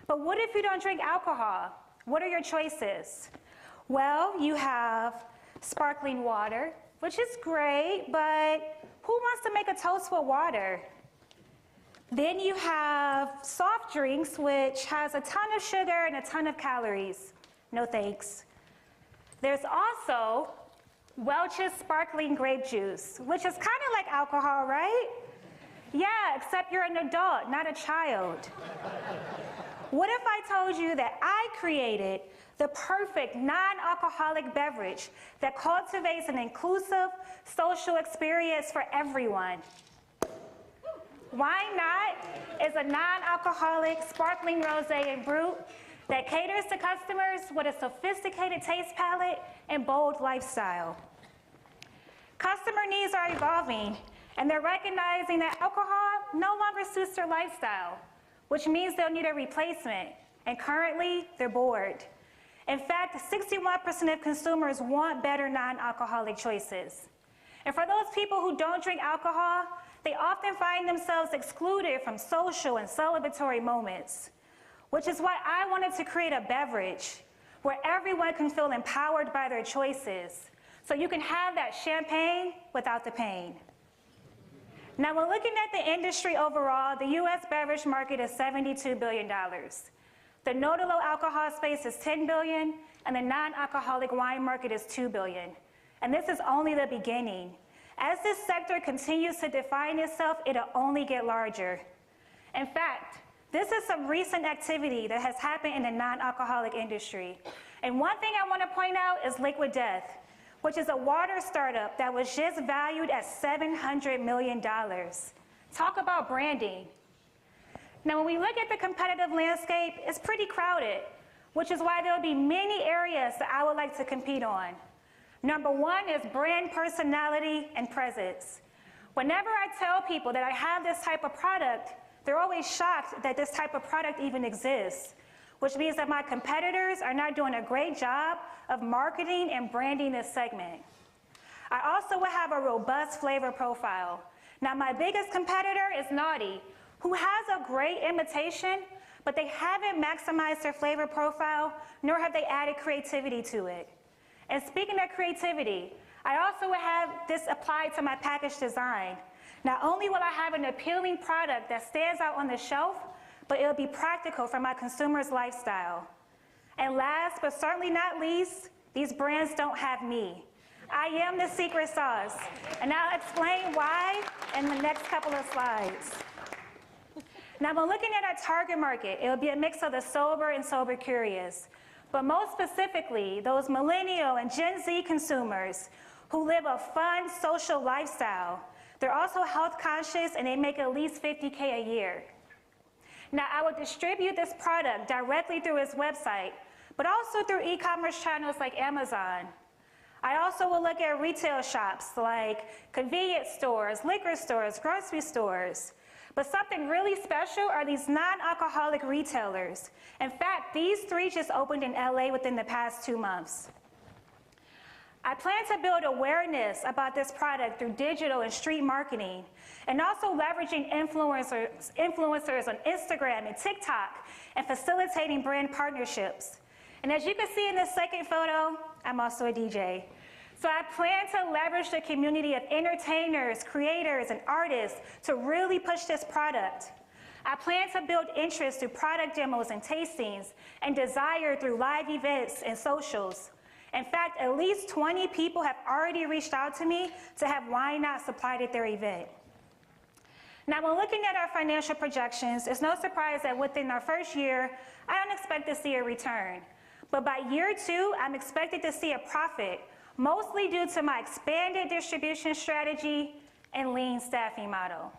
But what if you don't drink alcohol? What are your choices? Well, you have sparkling water, which is great, but who wants to make a toast with water? Then you have soft drinks, which has a ton of sugar and a ton of calories. No thanks. There's also Welch's sparkling grape juice, which is kind of like alcohol, right? Yeah, except you're an adult, not a child. What if I told you that I created the perfect non-alcoholic beverage that cultivates an inclusive social experience for everyone? Why Not is a non-alcoholic sparkling rosé and brut that caters to customers with a sophisticated taste palette and bold lifestyle. Customer needs are evolving, and they're recognizing that alcohol no longer suits their lifestyle, which means they'll need a replacement, and currently they're bored. In fact, 61% of consumers want better non-alcoholic choices. And for those people who don't drink alcohol, they often find themselves excluded from social and celebratory moments, which is why I wanted to create a beverage where everyone can feel empowered by their choices, so you can have that champagne without the pain. Now, when looking at the industry overall, the US beverage market is $72 billion. The no to low alcohol space is $10 billion, and the non-alcoholic wine market is $2 billion. And this is only the beginning. As this sector continues to define itself, it'll only get larger. In fact, this is some recent activity that has happened in the non-alcoholic industry. And one thing I want to point out is Liquid Death, which is a water startup that was just valued at $700 million. Talk about branding. Now, when we look at the competitive landscape, it's pretty crowded, which is why there'll be many areas that I would like to compete on. Number one is brand personality and presence. Whenever I tell people that I have this type of product, they're always shocked that this type of product even exists, which means that my competitors are not doing a great job of marketing and branding this segment. I also will have a robust flavor profile. Now, my biggest competitor is Naughty, who has a great imitation, but they haven't maximized their flavor profile, nor have they added creativity to it. And speaking of creativity, I also will have this applied to my package design. Not only will I have an appealing product that stands out on the shelf, but it'll be practical for my consumer's lifestyle. And last, but certainly not least, these brands don't have me. I am the secret sauce, and I'll explain why in the next couple of slides. Now, when looking at our target market, it will be a mix of the sober and sober curious. But most specifically, those millennial and Gen Z consumers who live a fun social lifestyle. They're also health conscious, and they make at least $50K a year. Now, I will distribute this product directly through his website, but also through e-commerce channels like Amazon. I also will look at retail shops like convenience stores, liquor stores, grocery stores. But something really special are these non-alcoholic retailers. In fact, these 3 just opened in LA within the past 2 months. I plan to build awareness about this product through digital and street marketing, and also leveraging influencers on Instagram and TikTok, and facilitating brand partnerships. And as you can see in this second photo, I'm also a DJ. So I plan to leverage the community of entertainers, creators, and artists to really push this product. I plan to build interest through product demos and tastings, and desire through live events and socials. In fact, at least 20 people have already reached out to me to have Why Not supplied at their event. Now, when looking at our financial projections, it's no surprise that within our first year, I don't expect to see a return. But by year 2, I'm expected to see a profit, mostly due to my expanded distribution strategy and lean staffing model.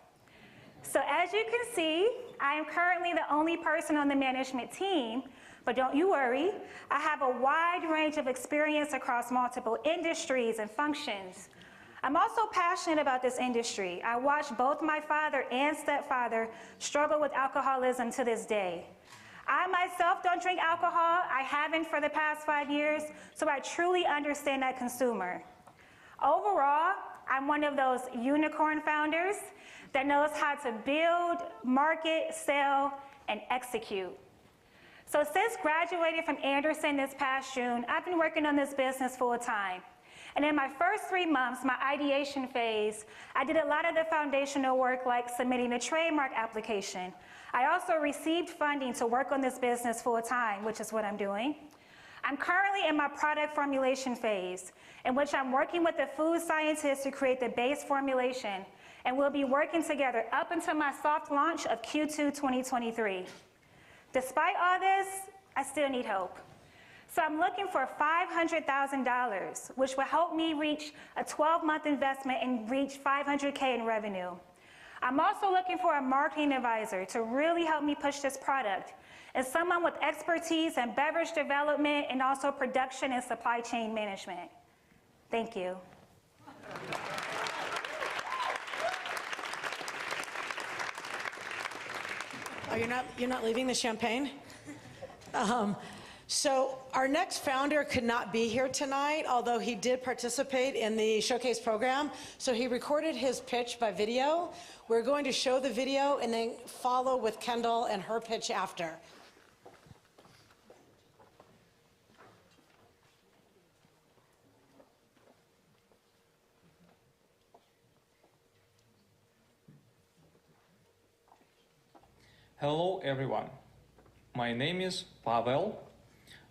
So as you can see, I am currently the only person on the management team, but don't you worry, I have a wide range of experience across multiple industries and functions. I'm also passionate about this industry. I watched both my father and stepfather struggle with alcoholism to this day. I myself don't drink alcohol. I haven't for the past 5 years, so I truly understand that consumer. Overall, I'm one of those unicorn founders that knows how to build, market, sell, and execute. So since graduating from Anderson this past June, I've been working on this business full time. And in my first 3 months, my ideation phase, I did a lot of the foundational work like submitting a trademark application. I also received funding to work on this business full time, which is what I'm doing. I'm currently in my product formulation phase, in which I'm working with the food scientists to create the base formulation, and we'll be working together up until my soft launch of Q2 2023. Despite all this, I still need hope. So I'm looking for $500,000, which will help me reach a 12-month investment and reach $500K in revenue. I'm also looking for a marketing advisor to really help me push this product, and someone with expertise in beverage development and also production and supply chain management. Thank you. Oh, you're not leaving the champagne? So our next founder could not be here tonight, although he did participate in the showcase program. So he recorded his pitch by video. We're going to show the video and then follow with Kendall and her pitch after. Hello everyone, my name is Pavel.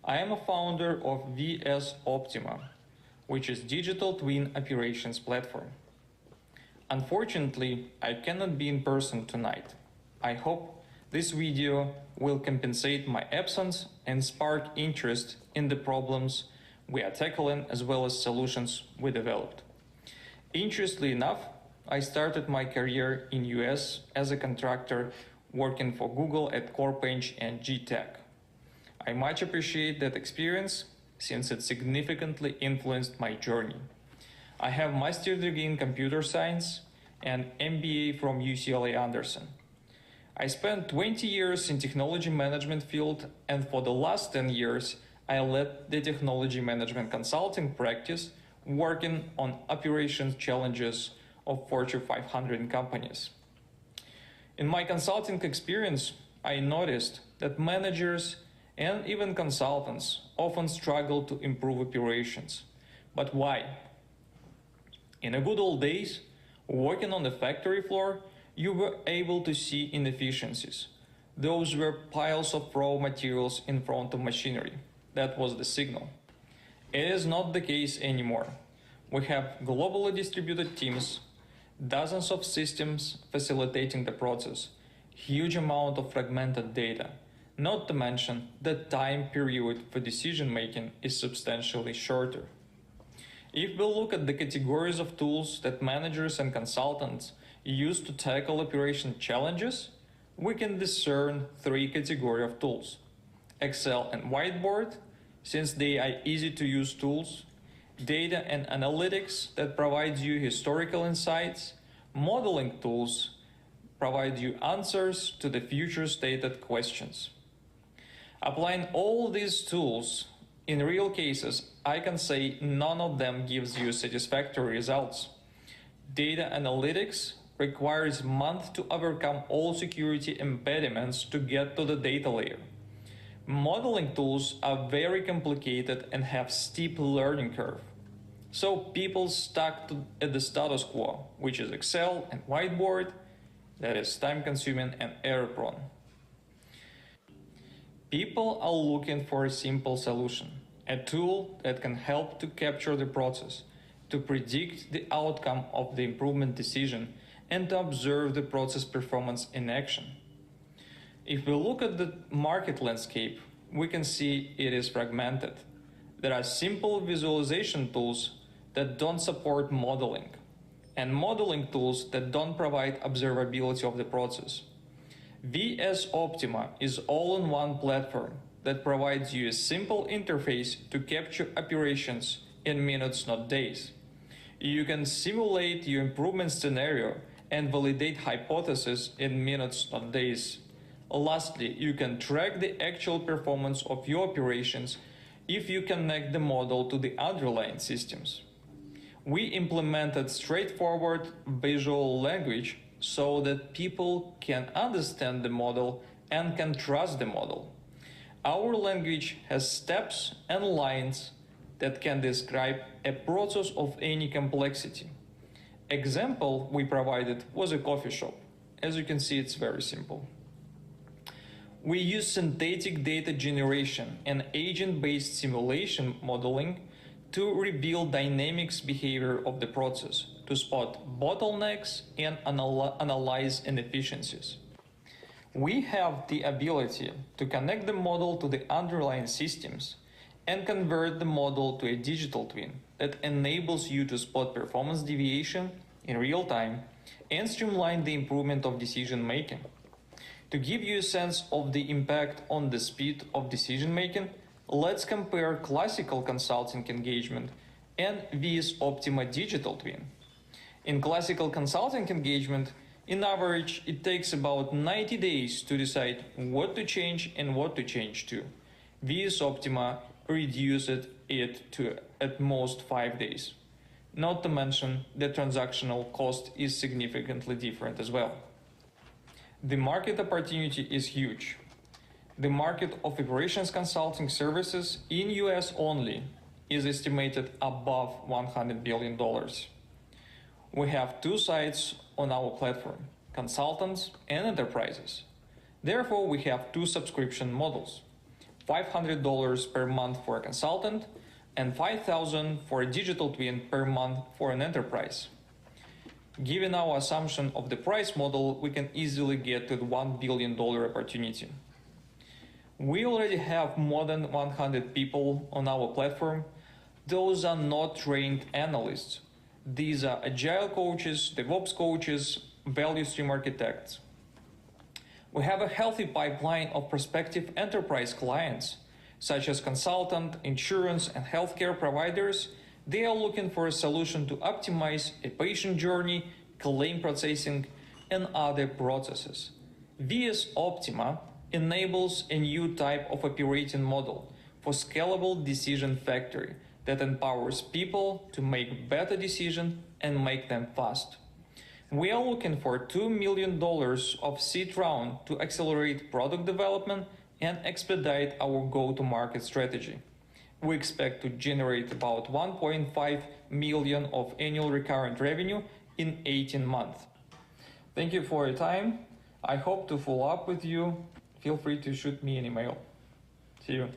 I am a founder of VS Optima, which is Digital Twin Operations Platform. Unfortunately, I cannot be in person tonight. I hope this video will compensate my absence and spark interest in the problems we are tackling as well as solutions we developed. Interestingly enough, I started my career in US as a contractor working for Google at CorpEng and GTech. I much appreciate that experience since it significantly influenced my journey. I have master's degree in computer science and MBA from UCLA Anderson. I spent 20 years in technology management field, and for the last 10 years, I led the technology management consulting practice working on operations challenges of Fortune 500 companies. In my consulting experience, I noticed that managers and even consultants often struggle to improve operations. But why? In the good old days, working on the factory floor, you were able to see inefficiencies. Those were piles of raw materials in front of machinery. That was the signal. It is not the case anymore. We have globally distributed teams, dozens of systems facilitating the process, huge amount of fragmented data, not to mention the time period for decision making is substantially shorter. If we look at the categories of tools that managers and consultants use to tackle operation challenges, we can discern 3 categories of tools: Excel and Whiteboard, since they are easy to use tools; data and analytics that provides you historical insights; modeling tools provide you answers to the future stated questions. Applying all these tools in real cases, I can say none of them gives you satisfactory results. Data analytics requires months to overcome all security impediments to get to the data layer. Modeling tools are very complicated and have steep learning curve. So people stuck at the status quo, which is Excel and Whiteboard, that is time-consuming and error-prone. People are looking for a simple solution, a tool that can help to capture the process, to predict the outcome of the improvement decision, and to observe the process performance in action. If we look at the market landscape, we can see it is fragmented. There are simple visualization tools that don't support modeling, and modeling tools that don't provide observability of the process. VS Optima is all-in-one platform that provides you a simple interface to capture operations in minutes, not days. You can simulate your improvement scenario and validate hypotheses in minutes, not days. Lastly, you can track the actual performance of your operations if you connect the model to the underlying systems. We implemented straightforward visual language so that people can understand the model and can trust the model. Our language has steps and lines that can describe a process of any complexity. Example we provided was a coffee shop. As you can see, it's very simple. We use synthetic data generation and agent-based simulation modeling to reveal dynamics behavior of the process, to spot bottlenecks and analyze inefficiencies. We have the ability to connect the model to the underlying systems and convert the model to a digital twin that enables you to spot performance deviation in real time and streamline the improvement of decision making. To give you a sense of the impact on the speed of decision making, let's compare classical consulting engagement and VS Optima digital twin. In classical consulting engagement, in average, it takes about 90 days to decide what to change and what to change to. VS Optima reduced it to at most 5 days. Not to mention the transactional cost is significantly different as well. The market opportunity is huge. The market of operations consulting services in US only is estimated above $100 billion. We have two sides on our platform, consultants and enterprises. Therefore, we have two subscription models, $500 per month for a consultant and $5,000 for a digital twin per month for an enterprise. Given our assumption of the price model, we can easily get to the $1 billion opportunity. We already have more than 100 people on our platform. Those are not trained analysts. These are agile coaches, DevOps coaches, value stream architects. We have a healthy pipeline of prospective enterprise clients, such as consultant, insurance, and healthcare providers. They are looking for a solution to optimize a patient journey, claim processing, and other processes. VS Optima enables a new type of operating model for scalable decision factory that empowers people to make better decisions and make them fast. We are looking for $2 million of seed round to accelerate product development and expedite our go-to-market strategy. We expect to generate about $1.5 million of annual recurrent revenue in 18 months. Thank you for your time. I hope to follow up with you. Feel free to shoot me an email. See you.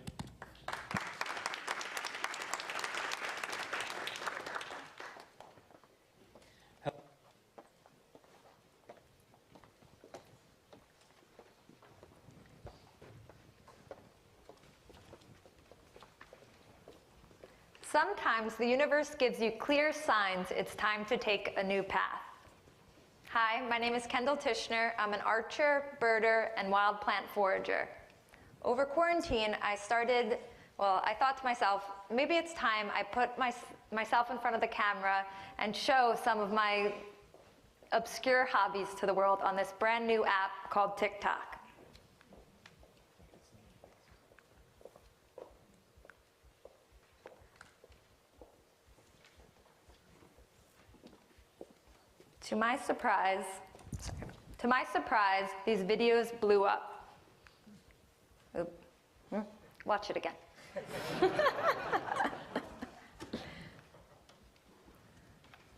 Sometimes the universe gives you clear signs it's time to take a new path. Hi, my name is Kendall Tishner. I'm an archer, birder, and wild plant forager. Over quarantine, I thought to myself, maybe it's time I put myself in front of the camera and show some of my obscure hobbies to the world on this brand new app called TikTok. To my surprise, these videos blew up. Watch it again.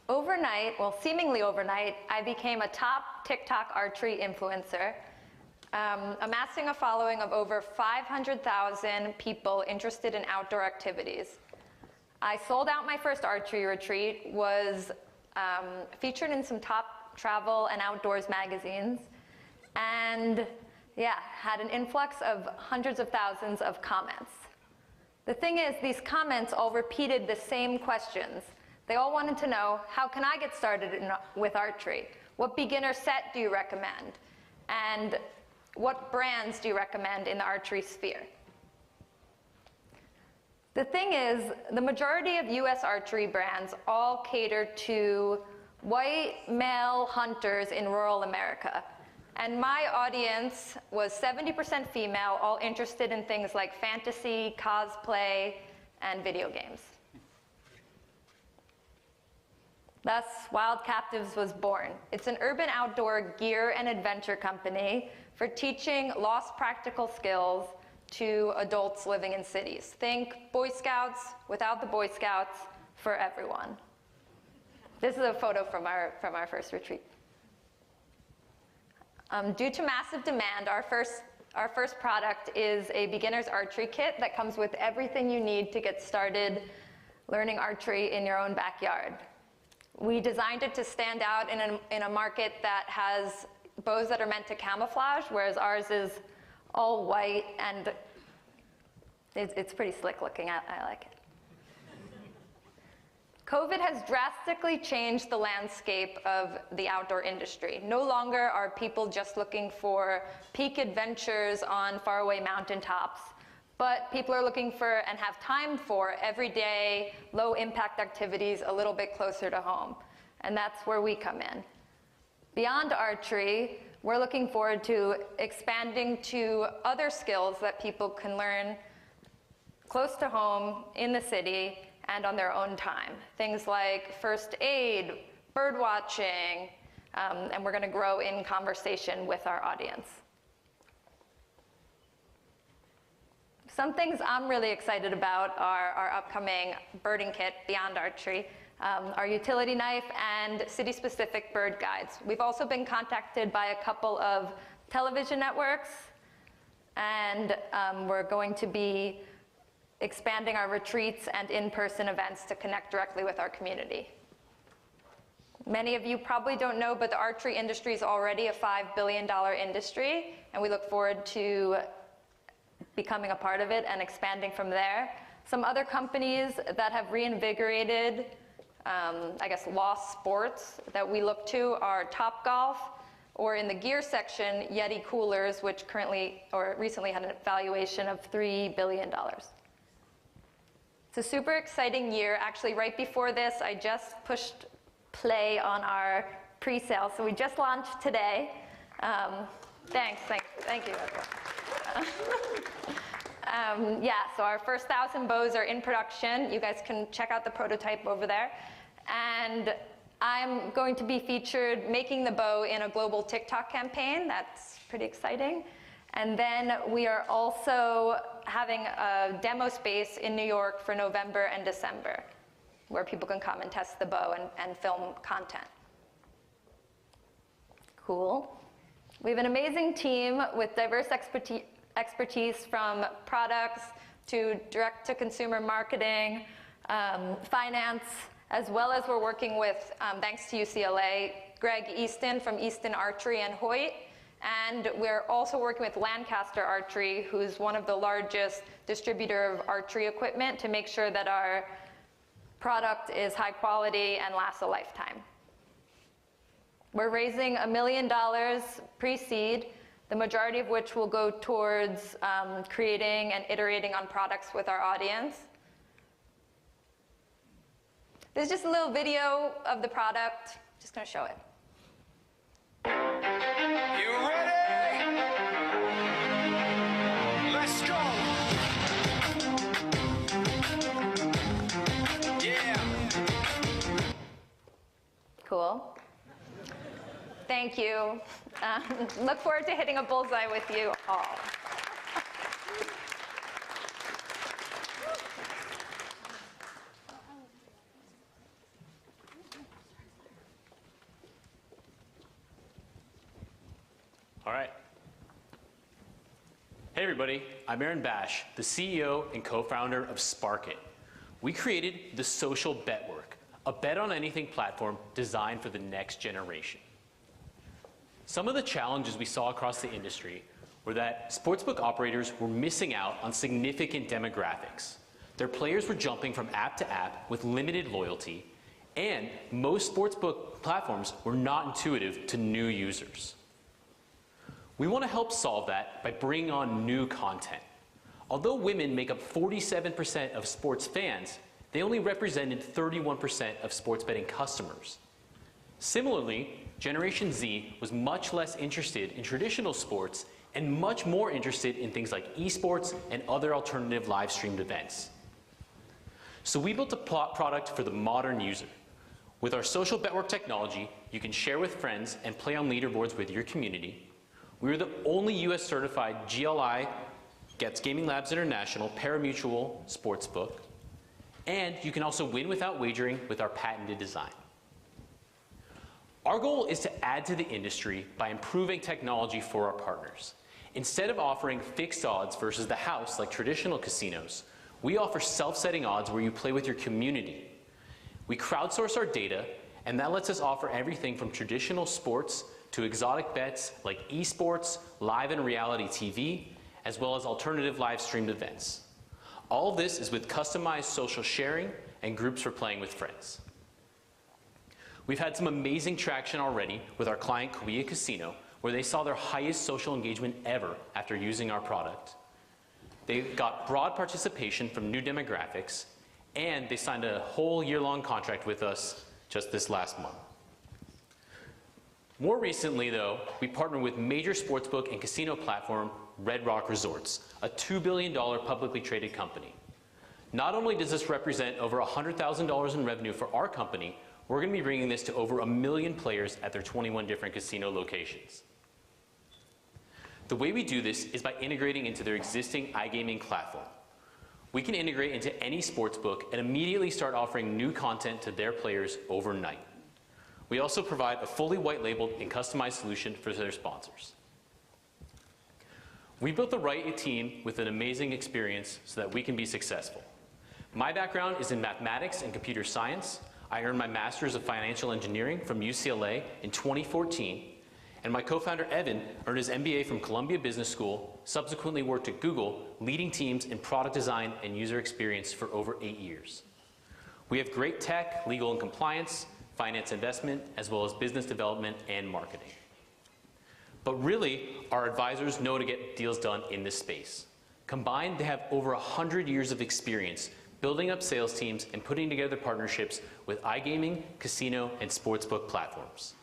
Overnight, well, seemingly overnight, I became a top TikTok archery influencer. amassing a following of over 500,000 people interested in outdoor activities. I sold out my first archery retreat, was featured in some top travel and outdoors magazines, and yeah, had an influx of hundreds of thousands of comments. The thing is, these comments all repeated the same questions. They all wanted to know, how can I get started with archery? What beginner set do you recommend? And what brands do you recommend in the archery sphere? The thing is, the majority of US archery brands all cater to white male hunters in rural America. And my audience was 70% female, all interested in things like fantasy, cosplay, and video games. Thus, Wild Captives was born. It's an urban outdoor gear and adventure company for teaching lost practical skills to adults living in cities. Think Boy Scouts without the Boy Scouts for everyone. This is a photo from our first retreat. Due to massive demand, our first product is a beginner's archery kit that comes with everything you need to get started learning archery in your own backyard. We designed it to stand out in a market that has bows that are meant to camouflage, whereas ours is all white, and it's pretty slick looking. I like it. COVID has drastically changed the landscape of the outdoor industry. No longer are people just looking for peak adventures on faraway mountaintops, but people are looking for and have time for everyday, low-impact activities a little bit closer to home. And that's where we come in. Beyond archery, we're looking forward to expanding to other skills that people can learn close to home, in the city, and on their own time. Things like first aid, bird watching, and we're going to grow in conversation with our audience. Some things I'm really excited about are our upcoming birding kit, Beyond Archery, our utility knife, and city-specific bird guides. We've also been contacted by a couple of television networks, and we're going to be expanding our retreats and in-person events to connect directly with our community. Many of you probably don't know, but the archery industry is already a $5 billion industry, and we look forward to becoming a part of it and expanding from there. Some other companies that have reinvigorated, lost sports that we look to are Topgolf, or in the gear section, Yeti Coolers, which recently had an valuation of $3 billion. It's a super exciting year. Actually, right before this, I just pushed play on our pre-sale, so we just launched today. Thank you, everyone. So our first 1,000 bows are in production. You guys can check out the prototype over there. And I'm going to be featured making the bow in a global TikTok campaign. That's pretty exciting. And then we are also having a demo space in New York for November and December, where people can come and test the bow and film content. Cool. We have an amazing team with diverse expertise from products to direct-to-consumer marketing, finance, as well as we're working with, thanks to UCLA, Greg Easton from Easton Archery and Hoyt. And we're also working with Lancaster Archery, who's one of the largest distributor of archery equipment, to make sure that our product is high quality and lasts a lifetime. We're raising $1 million pre-seed, the majority of which will go towards creating and iterating on products with our audience. There's just a little video of the product. Just going to show it. You ready? Let's go. Yeah. Cool. Thank you. Look forward to hitting a bullseye with you all. All right. Hey everybody, I'm Aaron Bash, the CEO and co-founder of Sparkit. We created the Social Betwork, a bet-on-anything platform designed for the next generation. Some of the challenges we saw across the industry were that sportsbook operators were missing out on significant demographics. Their players were jumping from app to app with limited loyalty, and most sportsbook platforms were not intuitive to new users. We want to help solve that by bringing on new content. Although women make up 47% of sports fans, they only represented 31% of sports betting customers. Similarly, Generation Z was much less interested in traditional sports and much more interested in things like esports and other alternative live-streamed events. So we built a product for the modern user. With our Social Betwork technology, you can share with friends and play on leaderboards with your community. We are the only US certified GLI, Gets Gaming Labs International, pari-mutuel sportsbook. And you can also win without wagering with our patented design. Our goal is to add to the industry by improving technology for our partners. Instead of offering fixed odds versus the house like traditional casinos, we offer self-setting odds where you play with your community. We crowdsource our data, and that lets us offer everything from traditional sports to exotic bets like esports, live and reality TV, as well as alternative live-streamed events. All of this is with customized social sharing and groups for playing with friends. We've had some amazing traction already with our client Kauai Casino, where they saw their highest social engagement ever after using our product. They got broad participation from new demographics, and they signed a whole year-long contract with us just this last month. More recently, though, we partnered with major sportsbook and casino platform Red Rock Resorts, a $2 billion publicly traded company. Not only does this represent over $100,000 in revenue for our company, we're going to be bringing this to over 1 million players at their 21 different casino locations. The way we do this is by integrating into their existing iGaming platform. We can integrate into any sportsbook and immediately start offering new content to their players overnight. We also provide a fully white-labeled and customized solution for their sponsors. We built the right team with an amazing experience so that we can be successful. My background is in mathematics and computer science. I earned my master's of financial engineering from UCLA in 2014, and my co-founder Evan earned his MBA from Columbia Business School, subsequently worked at Google, leading teams in product design and user experience for over 8 years. We have great tech, legal and compliance, finance investment, as well as business development and marketing. But really, our advisors know to get deals done in this space. Combined, they have over 100 years of experience building up sales teams and putting together partnerships with iGaming, casino, and sportsbook platforms.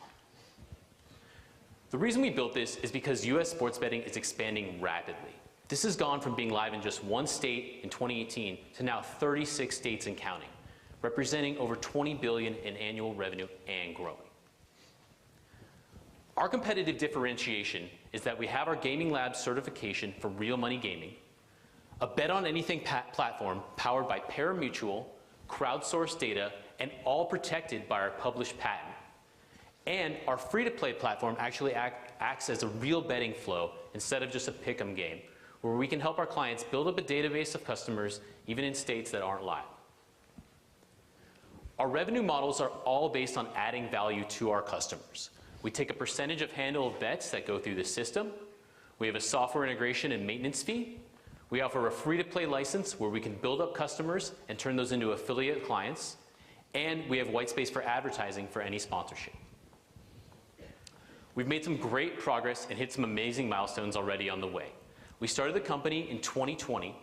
The reason we built this is because US sports betting is expanding rapidly. This has gone from being live in just 1 state in 2018 to now 36 states and counting, representing over $20 billion in annual revenue and growing. Our competitive differentiation is that we have our Gaming Labs certification for real money gaming, a bet-on-anything platform powered by pari-mutuel, crowdsourced data, and all protected by our published patent. And our free-to-play platform actually acts as a real betting flow instead of just a pick-em game, where we can help our clients build up a database of customers even in states that aren't live. Our revenue models are all based on adding value to our customers. We take a percentage of handle of bets that go through the system. We have a software integration and maintenance fee. We offer a free-to-play license where we can build up customers and turn those into affiliate clients. And we have white space for advertising for any sponsorship. We've made some great progress and hit some amazing milestones already on the way. We started the company in 2020,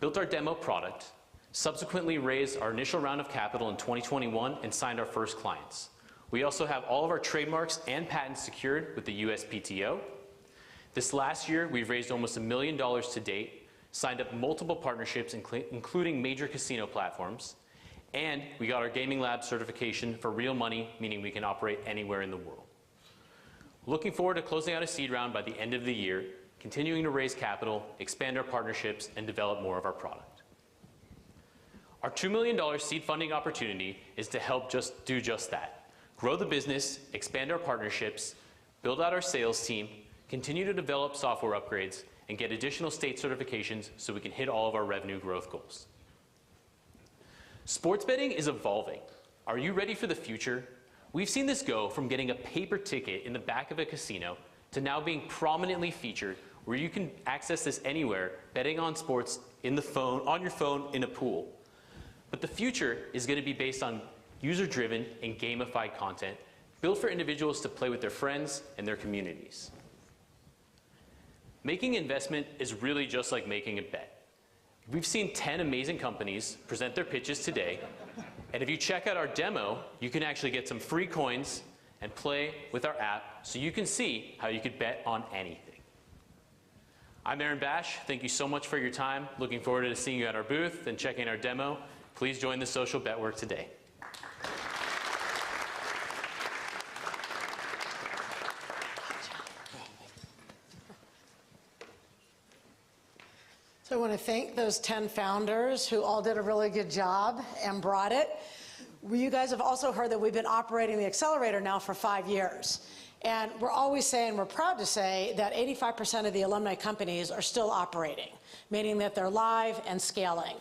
built our demo product, subsequently raised our initial round of capital in 2021 and signed our first clients. We also have all of our trademarks and patents secured with the USPTO. This last year, we've raised almost $1 million to date, signed up multiple partnerships, including major casino platforms, and we got our Gaming Lab certification for real money, meaning we can operate anywhere in the world. Looking forward to closing out a seed round by the end of the year, continuing to raise capital, expand our partnerships, and develop more of our product. Our $2 million seed funding opportunity is to help do just that. Grow the business, expand our partnerships, build out our sales team, continue to develop software upgrades, and get additional state certifications so we can hit all of our revenue growth goals. Sports betting is evolving. Are you ready for the future? We've seen this go from getting a paper ticket in the back of a casino to now being prominently featured where you can access this anywhere, betting on sports in the phone, on your phone, in a pool. But the future is going to be based on user-driven and gamified content built for individuals to play with their friends and their communities. Making investment is really just like making a bet. We've seen 10 amazing companies present their pitches today, and if you check out our demo, you can actually get some free coins and play with our app so you can see how you could bet on anything. I'm Aaron Bash. Thank you so much for your time. Looking forward to seeing you at our booth and checking our demo. Please join the social bet work today. So I want to thank those 10 founders who all did a really good job and brought it. You guys have also heard that we've been operating the Accelerator now for 5 years. And we're always saying, we're proud to say that 85% of the alumni companies are still operating, meaning that they're live and scaling.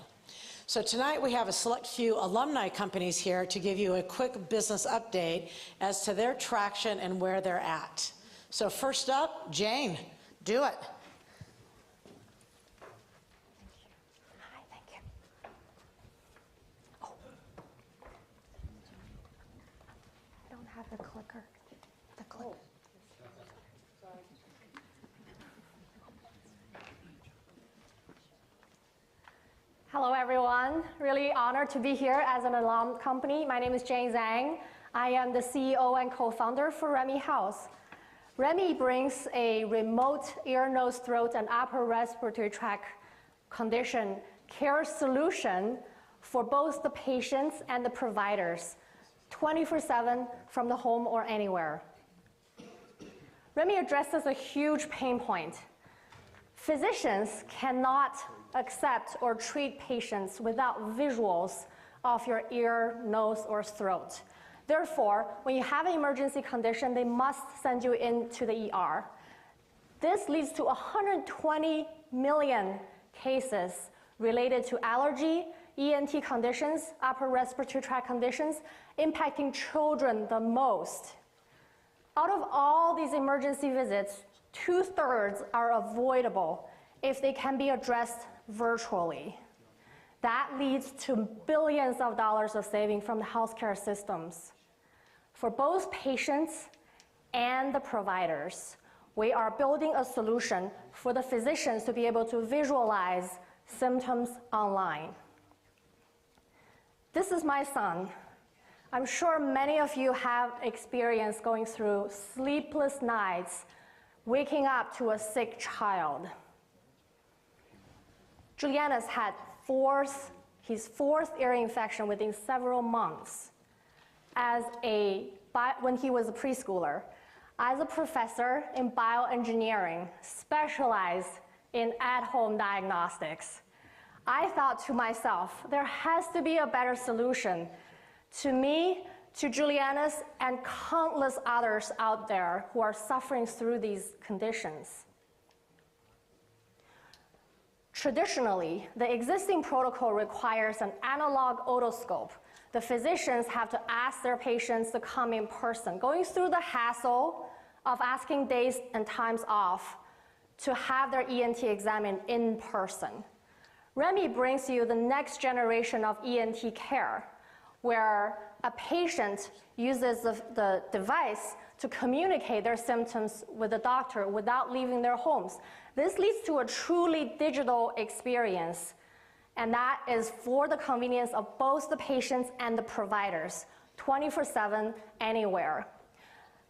So tonight we have a select few alumni companies here to give you a quick business update as to their traction and where they're at. So first up, Jane, do it. The clicker. The clicker. Hello, everyone. Really honored to be here as an alum company. My name is Jane Zhang. I am the CEO and co-founder for Remy House. Remy brings a remote ear, nose, throat, and upper respiratory tract condition care solution for both the patients and the providers, 24/7 from the home or anywhere. Remy addresses a huge pain point. Physicians cannot accept or treat patients without visuals of your ear, nose, or throat. Therefore, when you have an emergency condition, they must send you into the ER. This leads to 120 million cases related to allergy, ENT conditions, upper respiratory tract conditions, impacting children the most. Out of all these emergency visits, 2/3 are avoidable if they can be addressed virtually. That leads to billions of dollars of saving from the healthcare systems. For both patients and the providers, we are building a solution for the physicians to be able to visualize symptoms online. This is my son. I'm sure many of you have experience going through sleepless nights, waking up to a sick child. Julianus had his fourth ear infection within several months when he was a preschooler. As a professor in bioengineering, specialized in at-home diagnostics, I thought to myself, there has to be a better solution to me, to Julianus, and countless others out there who are suffering through these conditions. Traditionally, the existing protocol requires an analog otoscope. The physicians have to ask their patients to come in person, going through the hassle of asking days and times off to have their ENT examined in person. Remy brings you the next generation of ENT care, where a patient uses the device to communicate their symptoms with the doctor without leaving their homes. This leads to a truly digital experience, and that is for the convenience of both the patients and the providers, 24/7, anywhere.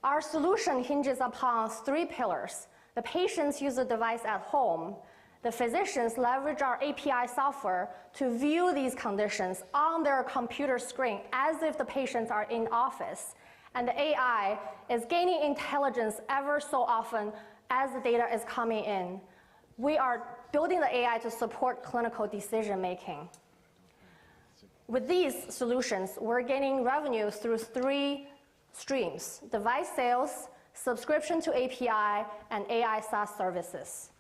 Our solution hinges upon 3 pillars. The patients use the device at home. The physicians leverage our API software to view these conditions on their computer screen as if the patients are in office. And the AI is gaining intelligence ever so often as the data is coming in. We are building the AI to support clinical decision making. With these solutions, we're gaining revenue through 3 streams: device sales, subscription to API, and AI SaaS services.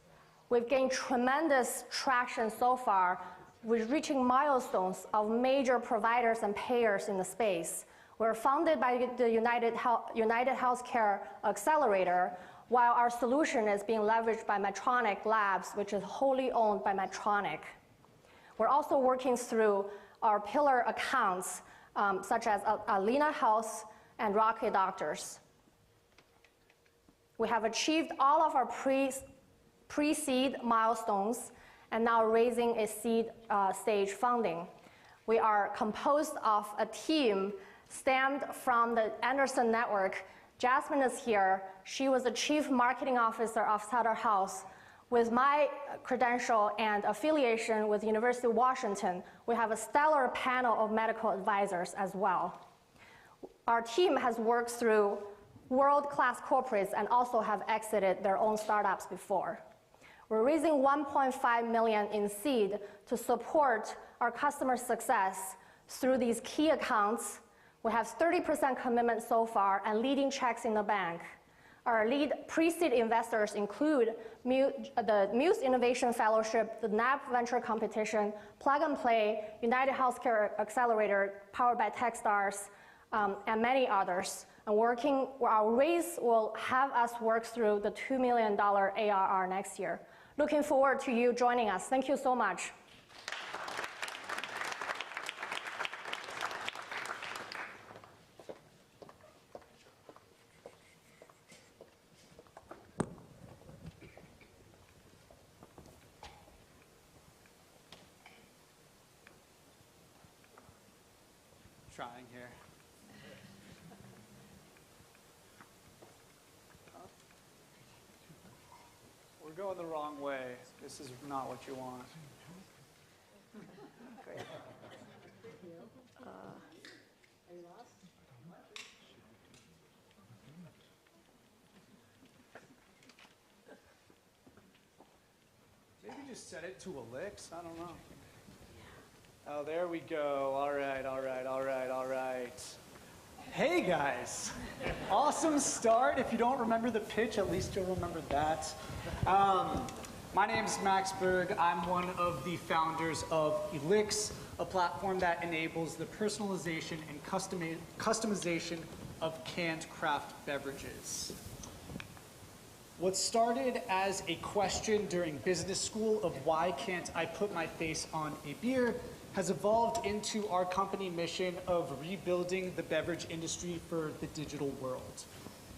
We've gained tremendous traction so far with reaching milestones of major providers and payers in the space. We're funded by the United Healthcare Accelerator, while our solution is being leveraged by Medtronic Labs, which is wholly owned by Medtronic. We're also working through our pillar accounts, such as Alina Health and Rocket Doctors. We have achieved all of our pre-seed milestones and now raising a seed stage funding. We are composed of a team stemmed from the Anderson Network. Jasmine is here. She was the Chief Marketing Officer of Sutter Health. With my credential and affiliation with University of Washington, we have a stellar panel of medical advisors as well. Our team has worked through world-class corporates and also have exited their own startups before. We're raising $1.5 million in seed to support our customer success through these key accounts. We have 30% commitment so far and leading checks in the bank. Our lead pre-seed investors include the Muse Innovation Fellowship, the NAP Venture Competition, Plug and Play, United Healthcare Accelerator, powered by Techstars, and many others. And our raise will have us work through the $2 million ARR next year. Looking forward to you joining us. Thank you so much. Trying here. We're going the wrong way. This is not what you want. Great. Maybe just set it to Elix. I don't know. Oh, there we go. All right, all right, all right, all right. Hey, guys. Awesome start. If you don't remember the pitch, at least you'll remember that. My name's Max Berg. I'm one of the founders of Elix, a platform that enables the personalization and customization of canned craft beverages. What started as a question during business school of why can't I put my face on a beer has evolved into our company mission of rebuilding the beverage industry for the digital world.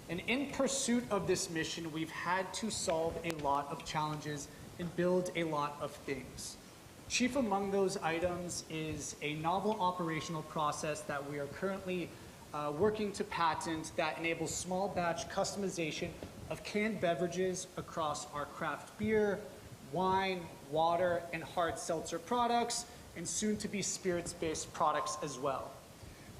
And in pursuit of this mission, we've had to solve a lot of challenges and build a lot of things. Chief among those items is a novel operational process that we are currently working to patent that enables small batch customization of canned beverages across our craft beer, wine, water, and hard seltzer products, and soon to be spirits-based products as well.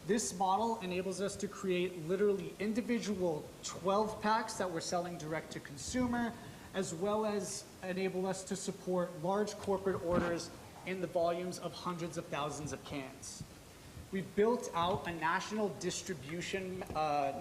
This model enables us to create literally individual 12 packs that we're selling direct to consumer, as well as enable us to support large corporate orders in the volumes of hundreds of thousands of cans. We've built out a national distribution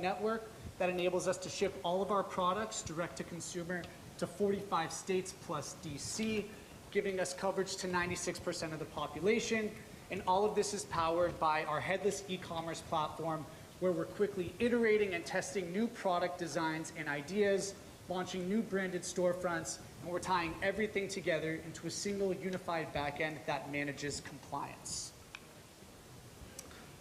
network that enables us to ship all of our products direct to consumer to 45 states plus DC, giving us coverage to 96% of the population. And all of this is powered by our headless e-commerce platform, where we're quickly iterating and testing new product designs and ideas, launching new branded storefronts, and we're tying everything together into a single unified backend that manages compliance.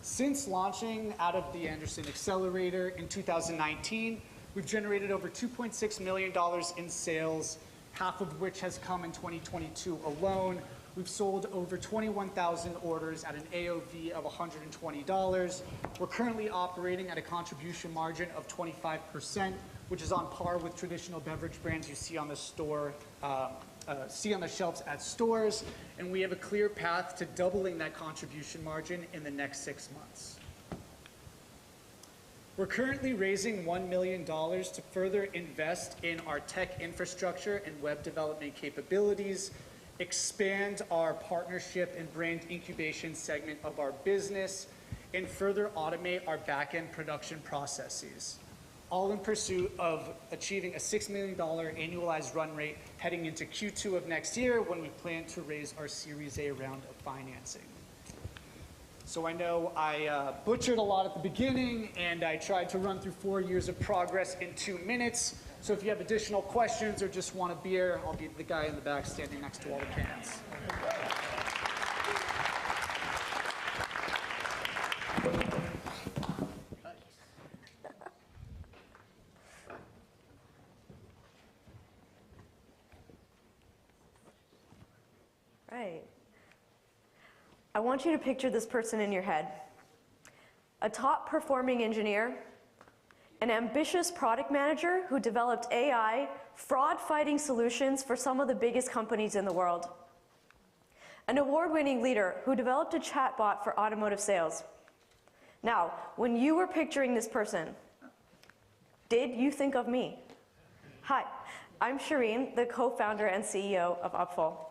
Since launching out of the Anderson Accelerator in 2019, we've generated over $2.6 million in sales, half of which has come in 2022 alone. We've sold over 21,000 orders at an AOV of $120. We're currently operating at a contribution margin of 25%, which is on par with traditional beverage brands you see on the store, see on the shelves at stores, and we have a clear path to doubling that contribution margin in the next 6 months. We're currently raising $1 million to further invest in our tech infrastructure and web development capabilities, expand our partnership and brand incubation segment of our business, and further automate our back-end production processes. all in pursuit of achieving a $6 million annualized run rate heading into Q2 of next year when we plan to raise our Series A round of financing. So I know I butchered a lot at the beginning, and I tried to run through 4 years of progress in 2 minutes. So if you have additional questions or just want a beer, I'll be the guy in the back standing next to all the cans. Right. I want you to picture this person in your head. A top performing engineer, an ambitious product manager who developed AI fraud-fighting solutions for some of the biggest companies in the world. An award-winning leader who developed a chatbot for automotive sales. Now, when you were picturing this person, did you think of me? Hi, I'm Shireen, the co-founder and CEO of Upful.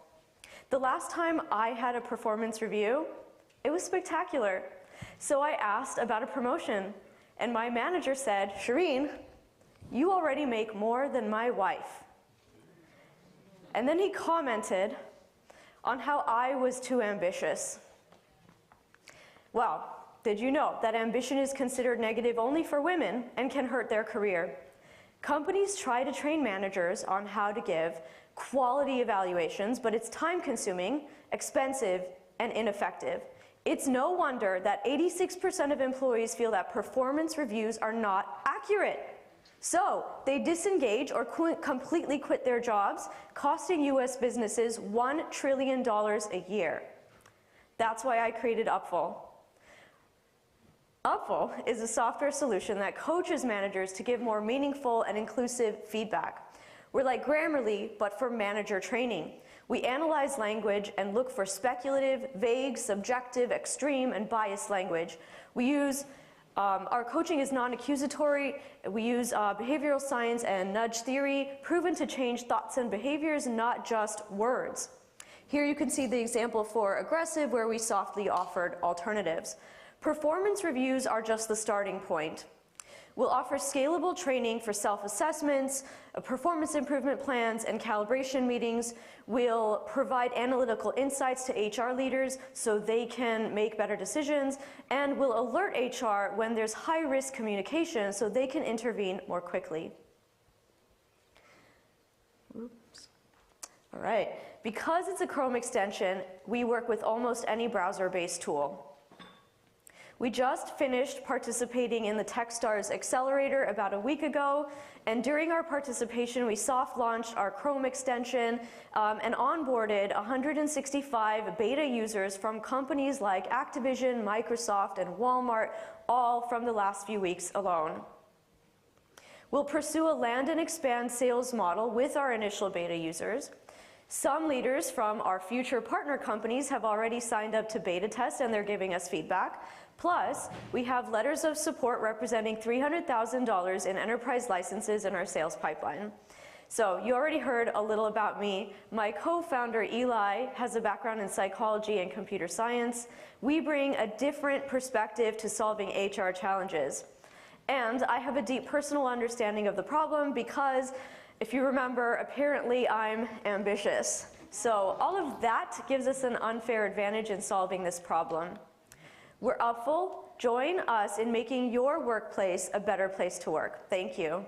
The last time I had a performance review, it was spectacular. So I asked about a promotion, and my manager said, Shireen, you already make more than my wife. And then he commented on how I was too ambitious. Well, did you know that ambition is considered negative only for women and can hurt their career? Companies try to train managers on how to give quality evaluations, but it's time-consuming, expensive, and ineffective. It's no wonder that 86% of employees feel that performance reviews are not accurate. So they disengage or completely quit their jobs, costing US businesses $1 trillion a year. That's why I created Upful. Upful is a software solution that coaches managers to give more meaningful and inclusive feedback. We're like Grammarly, but for manager training. We analyze language and look for speculative, vague, subjective, extreme, and biased language. We use, our coaching is non-accusatory. We use behavioral science and nudge theory, proven to change thoughts and behaviors, not just words. Here you can see the example for aggressive, where we softly offered alternatives. Performance reviews are just the starting point. We'll offer scalable training for self-assessments, performance improvement plans, and calibration meetings. We'll provide analytical insights to HR leaders so they can make better decisions, and we'll alert HR when there's high-risk communication so they can intervene more quickly. Oops. All right. Because it's a Chrome extension, we work with almost any browser-based tool. We just finished participating in the Techstars Accelerator about a week ago, and during our participation, we soft launched our Chrome extension and onboarded 165 beta users from companies like Activision, Microsoft, and Walmart, all from the last few weeks alone. We'll pursue a land and expand sales model with our initial beta users. Some leaders from our future partner companies have already signed up to beta test, and they're giving us feedback. Plus, we have letters of support representing $300,000 in enterprise licenses in our sales pipeline. So you already heard a little about me. My co-founder, Eli, has a background in psychology and computer science. We bring a different perspective to solving HR challenges. And I have a deep personal understanding of the problem because, if you remember, apparently I'm ambitious. So all of that gives us an unfair advantage in solving this problem. We're Upful. Join us in making your workplace a better place to work. Thank you.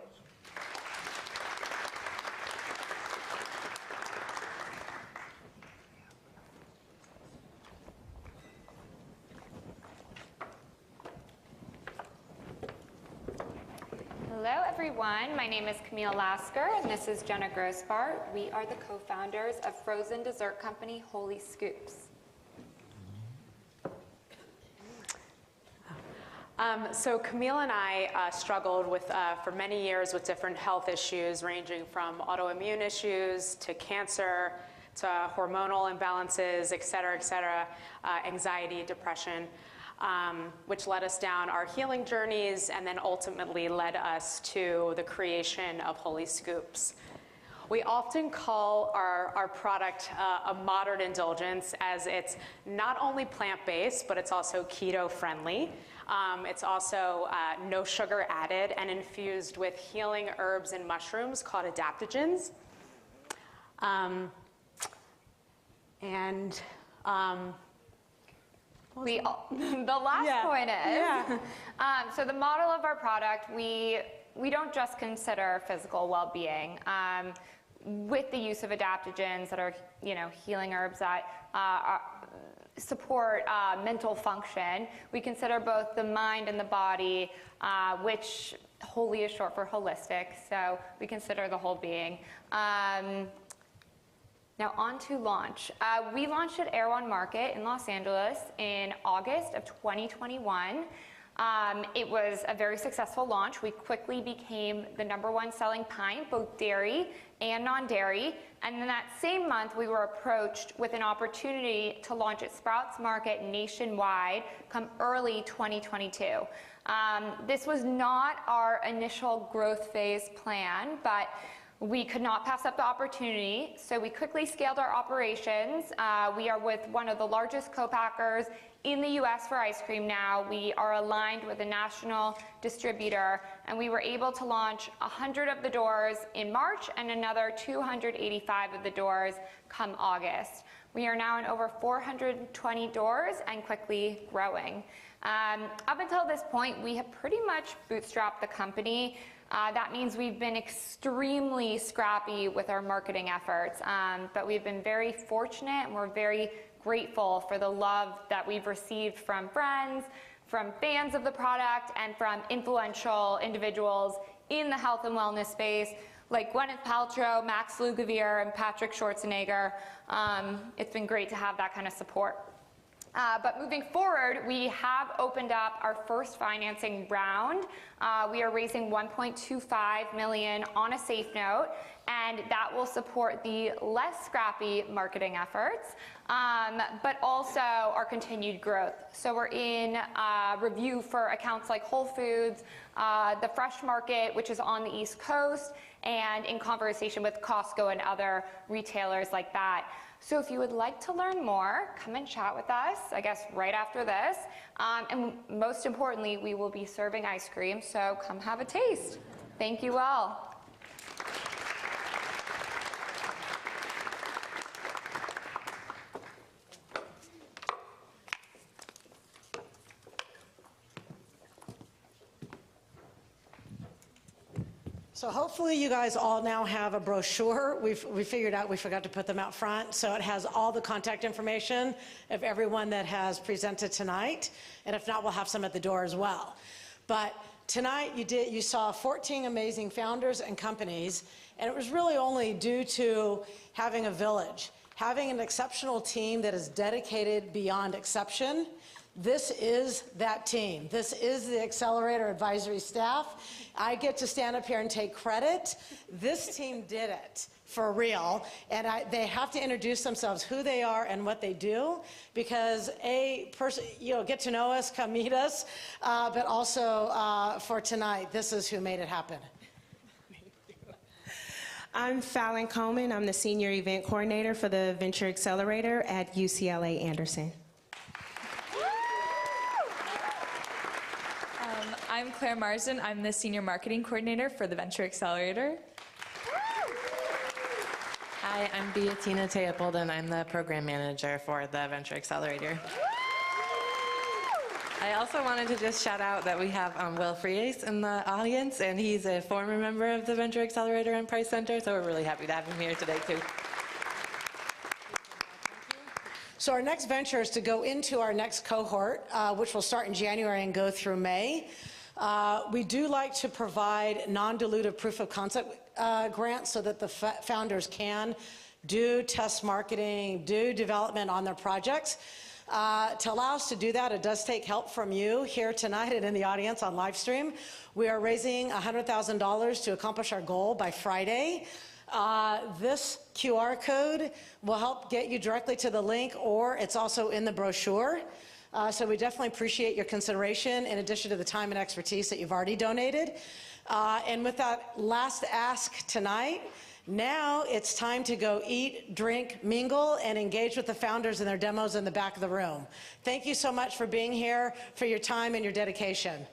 Hello, everyone. My name is Camille Lasker, and this is Jenna Grossbart. We are the co-founders of frozen dessert company Holy Scoops. So Camille and I struggled with, for many years with different health issues ranging from autoimmune issues to cancer to hormonal imbalances, et cetera, anxiety, depression, which led us down our healing journeys and then ultimately led us to the creation of Holy Scoops. We often call our product a modern indulgence, as it's not only plant-based, but it's also keto-friendly. It's also no sugar added and infused with healing herbs and mushrooms called adaptogens. The last point is, so the model of our product, we don't just consider physical well-being. With the use of adaptogens that are, healing herbs that support mental function, we consider both the mind and the body, which wholly is short for holistic, so we consider the whole being. Now on to launch. We launched at Erewhon Market in Los Angeles in August of 2021. It was a very successful launch. We quickly became the #1 selling pint, both dairy and non-dairy. And in that same month, we were approached with an opportunity to launch at Sprouts Market nationwide come early 2022. This was not our initial growth phase plan, but we could not pass up the opportunity, so we quickly scaled our operations. We are with one of the largest co-packers in the US for ice cream now. We are aligned with a national distributor, and we were able to launch 100 of the doors in March and another 285 of the doors come August. We are now in over 420 doors and quickly growing. Up until this point, we have pretty much bootstrapped the company. That means we've been extremely scrappy with our marketing efforts, but we've been very fortunate and we're very grateful for the love that we've received from friends, from fans of the product, and from influential individuals in the health and wellness space, like Gwyneth Paltrow, Max Lugavere, and Patrick Schwarzenegger. It's been great to have that kind of support. But moving forward, we have opened up our first financing round. We are raising $1.25 million on a safe note, and that will support the less scrappy marketing efforts, but also our continued growth. So we're in review for accounts like Whole Foods, the Fresh Market, which is on the East Coast, and in conversation with Costco and other retailers like that. So if you would like to learn more, come and chat with us, I guess, right after this. And most importantly, we will be serving ice cream, so come have a taste. Thank you all. So hopefully you guys all now have a brochure. We figured out we forgot to put them out front. So it has all the contact information of everyone that has presented tonight. And if not, we'll have some at the door as well. But tonight you saw 14 amazing founders and companies. And it was really only due to having a village, having an exceptional team that is dedicated beyond exception. This is that team. This is the Accelerator advisory staff. I get to stand up here and take credit. This team did it for real. And they have to introduce themselves, who they are and what they do, because get to know us, come meet us, but also for tonight, this is who made it happen. I'm Fallon Coleman. I'm the Senior Event Coordinator for the Venture Accelerator at UCLA Anderson. I'm Claire Marsden. I'm the Senior Marketing Coordinator for the Venture Accelerator. Hi, I'm Beatina Teopolden. I'm the Program Manager for the Venture Accelerator. I also wanted to just shout out that we have Will Frias in the audience, and he's a former member of the Venture Accelerator and Price Center, so we're really happy to have him here today, too. So our next venture is to go into our next cohort, which will start in January and go through May. We do like to provide non-dilutive proof of concept grants so that the founders can do test marketing, do development on their projects. To allow us to do that, it does take help from you here tonight and in the audience on live stream. We are raising $100,000 to accomplish our goal by Friday. This QR code will help get you directly to the link, or it's also in the brochure. So we definitely appreciate your consideration in addition to the time and expertise that you've already donated. And with that last ask tonight, Now it's time to go eat, drink, mingle, and engage with the founders in their demos in the back of the room. Thank you so much for being here, for your time and your dedication.